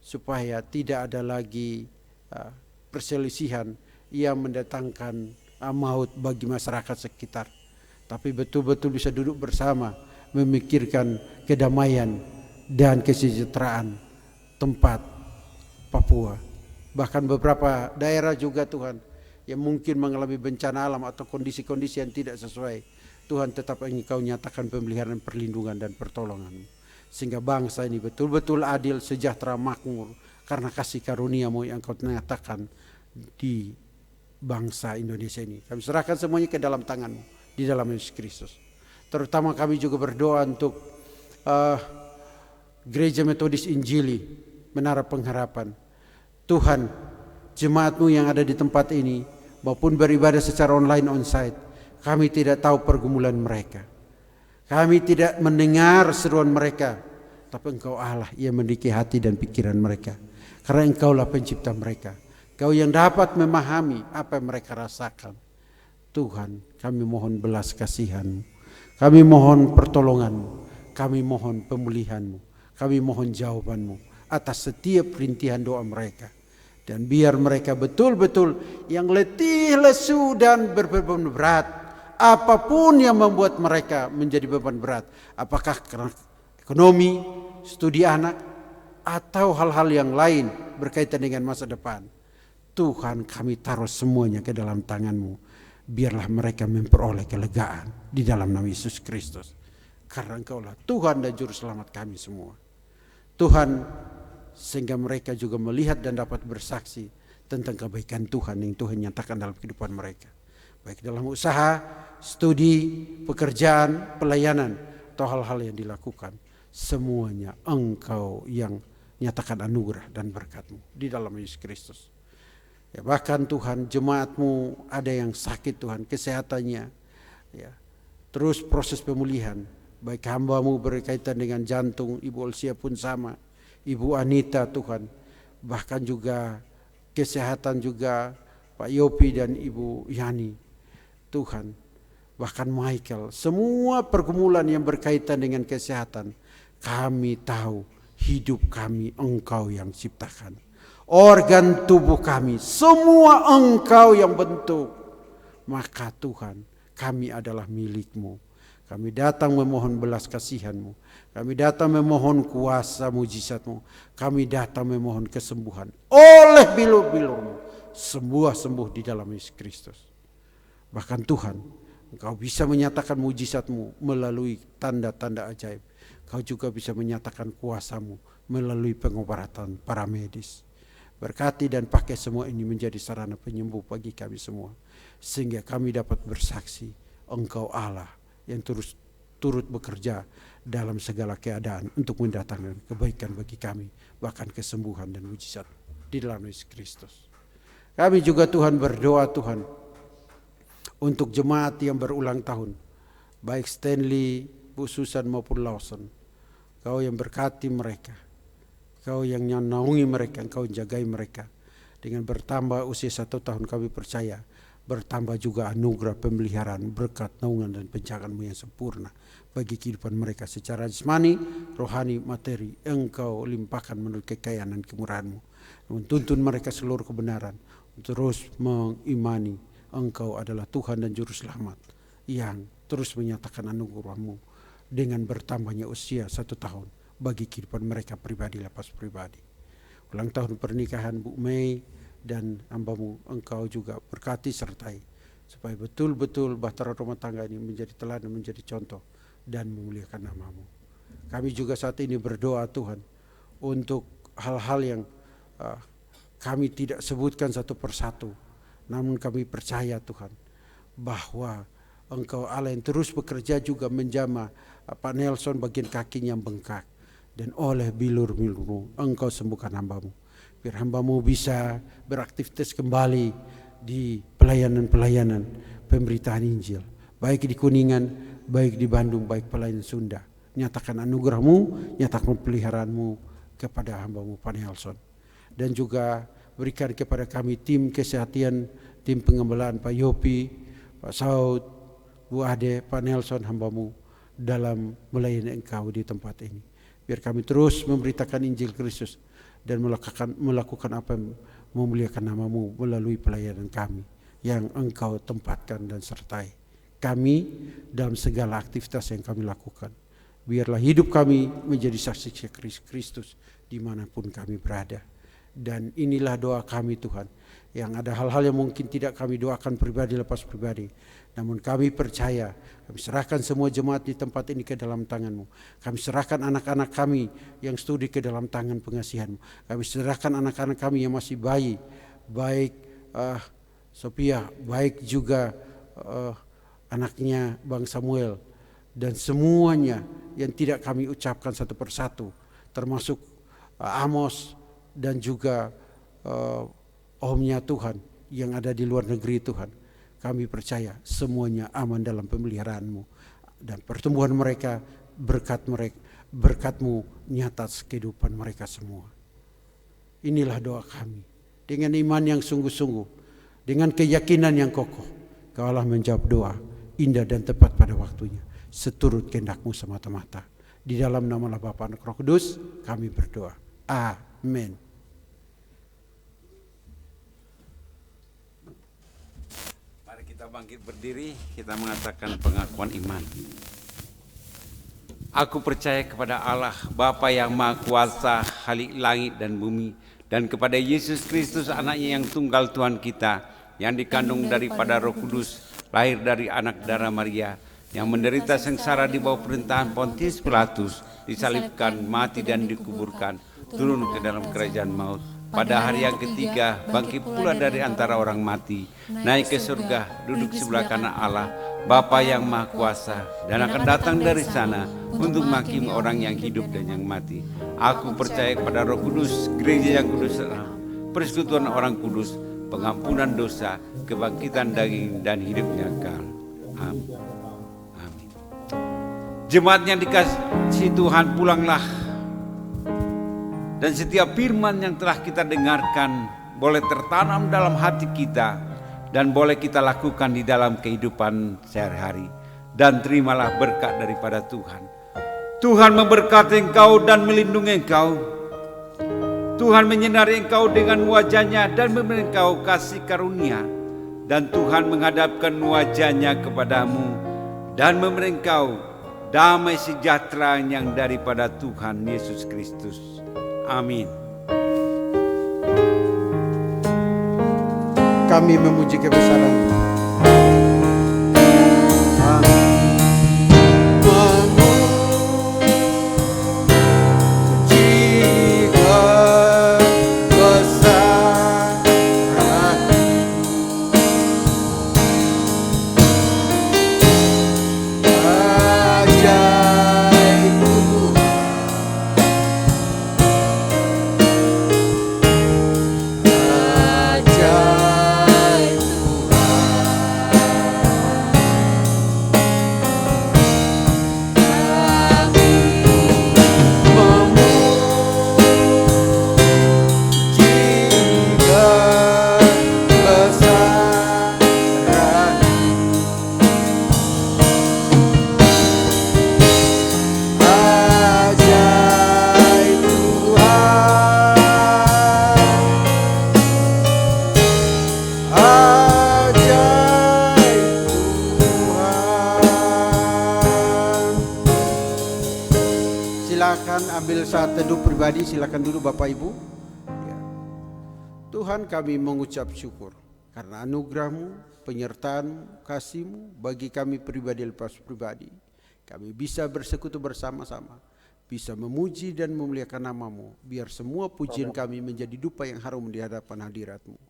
supaya tidak ada lagi perselisihan yang mendatangkan maut bagi masyarakat sekitar, tapi betul-betul bisa duduk bersama memikirkan kedamaian dan kesejahteraan tempat Papua. Bahkan beberapa daerah juga Tuhan yang mungkin mengalami bencana alam atau kondisi-kondisi yang tidak sesuai, Tuhan tetap Engkau nyatakan pemeliharaan, perlindungan dan pertolongan, sehingga bangsa ini betul-betul adil, sejahtera, makmur karena kasih karunia-Mu yang Engkau nyatakan di bangsa Indonesia ini. Kami serahkan semuanya ke dalam tangan-Mu di dalam Yesus Kristus. Terutama kami juga berdoa untuk Gereja Metodis Injili Menara Pengharapan. Tuhan, jemaat-Mu yang ada di tempat ini maupun beribadah secara online onsite, kami tidak tahu pergumulan mereka. Kami tidak mendengar seruan mereka, tapi Engkau Allah yang memiliki hati dan pikiran mereka. Karena Engkaulah pencipta mereka. Engkau yang dapat memahami apa yang mereka rasakan. Tuhan, kami mohon belas kasihan-Mu. Kami mohon pertolongan-Mu. Kami mohon pemulihan-Mu. Kami mohon jawaban-Mu atas setiap rintihan doa mereka. Dan biar mereka betul-betul yang letih, lesu dan berbeban berat, apapun yang membuat mereka menjadi beban berat, apakah karena ekonomi, studi anak, atau hal-hal yang lain berkaitan dengan masa depan, Tuhan, kami taruh semuanya ke dalam tangan-Mu. Biarlah mereka memperoleh kelegaan di dalam nama Yesus Kristus. Karena Engkaulah Tuhan dan Juru Selamat kami semua. Tuhan, sehingga mereka juga melihat dan dapat bersaksi tentang kebaikan Tuhan yang Tuhan nyatakan dalam kehidupan mereka. Baik dalam usaha, studi, pekerjaan, pelayanan, atau hal-hal yang dilakukan. Semuanya Engkau yang nyatakan anugerah dan berkat-Mu di dalam Yesus Kristus. Ya, bahkan Tuhan, jemaat-Mu ada yang sakit Tuhan, kesehatannya, ya, terus proses pemulihan. Baik hamba-Mu berkaitan dengan jantung, Ibu Olsia pun sama, Ibu Anita Tuhan, bahkan juga kesehatan juga Pak Yopi dan Ibu Yani Tuhan, bahkan Michael, semua pergumulan yang berkaitan dengan kesehatan, kami tahu hidup kami Engkau yang ciptakan, organ tubuh kami semua Engkau yang bentuk, maka Tuhan kami adalah milik-Mu. Kami datang memohon belas kasihan-Mu. Kami datang memohon kuasa mujizat-Mu. Kami datang memohon kesembuhan. Oleh bilur-bilur-Mu, sembuh di dalam Yesus Kristus. Bahkan Tuhan, Engkau bisa menyatakan mujizat-Mu melalui tanda-tanda ajaib. Engkau juga bisa menyatakan kuasa-Mu melalui pengobatan para medis. Berkati dan pakai semua ini menjadi sarana penyembuh bagi kami semua. Sehingga kami dapat bersaksi, Engkau Allah yang turut bekerja dalam segala keadaan untuk mendatangkan kebaikan bagi kami, bahkan kesembuhan dan mujizat di dalam Yesus Kristus. Kami juga Tuhan berdoa Tuhan untuk jemaat yang berulang tahun, baik Stanley, Bu Susan maupun Lawson. Kau yang berkati mereka, Kau yang naungi mereka, Kau jagai mereka. Dengan bertambah usia 1 tahun kami percaya, bertambah juga anugerah pemeliharaan, berkat, naungan dan penjagaan-Mu yang sempurna bagi kehidupan mereka secara jasmani, rohani, materi. Engkau limpahkan menurut kekayaan dan kemurahan-Mu. Menuntun mereka seluruh kebenaran, terus mengimani Engkau adalah Tuhan dan Juru Selamat yang terus menyatakan anugerah-Mu dengan bertambahnya usia 1 tahun bagi kehidupan mereka pribadi, lepas pribadi. Ulang tahun pernikahan Bu Mei dan hamba-Mu, Engkau juga berkati sertai supaya betul-betul bahtera rumah tangga ini menjadi teladan, menjadi contoh dan memuliakan nama-Mu. Kami juga saat ini berdoa Tuhan untuk hal-hal yang kami tidak sebutkan satu persatu, namun kami percaya Tuhan bahwa Engkau Allah yang terus bekerja juga menjamah Pak Nelson bagian kakinya yang bengkak, dan oleh bilur-bilur-Mu Engkau sembuhkan hamba-Mu. Biar hamba-Mu bisa beraktivitas kembali di pelayanan-pelayanan pemberitaan Injil. Baik di Kuningan, baik di Bandung, baik pelayanan Sunda. Nyatakan anugerah-Mu, nyatakan peliharaanmu kepada hamba-Mu Pak Nelson. Dan juga berikan kepada kami tim kesehatan, tim pengembalaan Pak Yopi, Pak Saud, Bu Ade, Pak Nelson hamba-Mu dalam melayani Engkau di tempat ini. Biar kami terus memberitakan Injil Kristus dan melakukan apa yang memuliakan nama-Mu melalui pelayanan kami yang Engkau tempatkan dan sertai kami dalam segala aktivitas yang kami lakukan. Biarlah hidup kami menjadi saksi Kristus dimanapun kami berada. Dan inilah doa kami Tuhan, yang ada hal-hal yang mungkin tidak kami doakan pribadi lepas pribadi, namun kami percaya, kami serahkan semua jemaat di tempat ini ke dalam tangan-Mu. Kami serahkan anak-anak kami yang studi ke dalam tangan pengasihan-Mu. Kami serahkan anak-anak kami yang masih bayi, baik Sophia, baik juga anaknya Bang Samuel, dan semuanya yang tidak kami ucapkan satu persatu, termasuk Amos dan juga omnya Tuhan yang ada di luar negeri Tuhan. Kami percaya semuanya aman dalam pemeliharaan-Mu, dan pertumbuhan mereka, berkat-Mu nyata kehidupan mereka semua. Inilah doa kami. Dengan iman yang sungguh-sungguh, dengan keyakinan yang kokoh, Kau Allah menjawab doa indah dan tepat pada waktunya, seturut kehendak-Mu semata-mata. Di dalam nama Bapa, Anak, Roh Kudus kami berdoa. Amin. Kita bangkit berdiri, kita mengatakan pengakuan iman. Aku percaya kepada Allah, Bapa yang Maha Kuasa, Khalik langit dan bumi, dan kepada Yesus Kristus, anaknya yang tunggal Tuhan kita, yang dikandung daripada Roh Kudus, lahir dari anak darah Maria, yang menderita sengsara di bawah perintahan Pontius Pilatus, disalibkan, mati dan dikuburkan, turun ke dalam kerajaan maut. Pada hari yang ketiga bangkit pula dari antara orang mati, naik ke surga, duduk sebelah kanan Allah, Bapa yang Maha Kuasa, dan akan datang dari sana untuk menghakimi orang yang hidup dan yang mati. Aku percaya kepada Roh Kudus, gereja yang kudus, persekutuan orang kudus, pengampunan dosa, kebangkitan daging dan hidupnya kekal. Amin. Amin. Jemaat yang dikasihi Tuhan, pulanglah. Dan setiap firman yang telah kita dengarkan boleh tertanam dalam hati kita dan boleh kita lakukan di dalam kehidupan sehari-hari. Dan terimalah berkat daripada Tuhan. Tuhan memberkati engkau dan melindungi engkau. Tuhan menyinari engkau dengan wajah-Nya dan memberi engkau kasih karunia. Dan Tuhan menghadapkan wajah-Nya kepadamu dan memberi engkau damai sejahtera yang daripada Tuhan Yesus Kristus. Amin. Kami memuji kebesaran. Saat teduh pribadi, silakan dulu Bapak Ibu. Ya. Tuhan, kami mengucap syukur karena anugerah-Mu, penyertaan-Mu, kasih-Mu bagi kami pribadi lepas pribadi. Kami bisa bersekutu bersama-sama, bisa memuji dan memuliakan nama-Mu, biar semua pujian kami menjadi dupa yang harum di hadapan hadirat-Mu,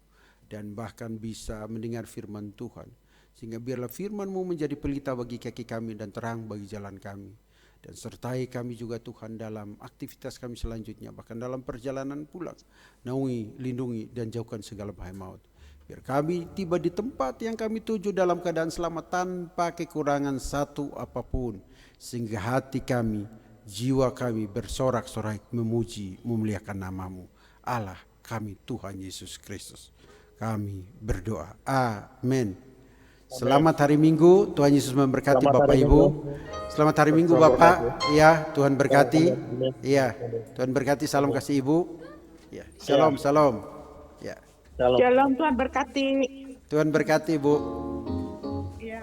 dan bahkan bisa mendengar firman Tuhan, sehingga biarlah firman-Mu menjadi pelita bagi kaki kami dan terang bagi jalan kami. Dan sertai kami juga Tuhan dalam aktivitas kami selanjutnya, bahkan dalam perjalanan pulang. Naungi, lindungi, dan jauhkan segala bahaya maut. Biar kami tiba di tempat yang kami tuju dalam keadaan selamat tanpa kekurangan satu apapun. Sehingga hati kami, jiwa kami bersorak-sorai memuji, memuliakan nama-Mu. Allah kami Tuhan Yesus Kristus. Kami berdoa. Amin. Selamat hari Minggu, Tuhan Yesus memberkati Bapak Ibu. Selamat hari Minggu Bapak, ya Tuhan berkati. Iya, Tuhan berkati, salam kasih Ibu. Ya, shalom, shalom. Ya, Shalom. Shalom, Tuhan berkati. Tuhan berkati Bu. Ya.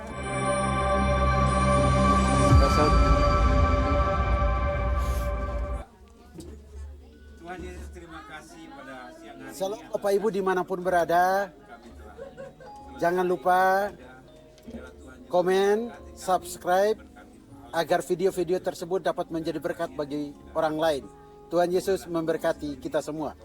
Tuhan Yesus, terima kasih pada siang hari Shalom Bapak Ibu dimanapun berada. Jangan lupa komen, subscribe agar video-video tersebut dapat menjadi berkat bagi orang lain. Tuhan Yesus memberkati kita semua.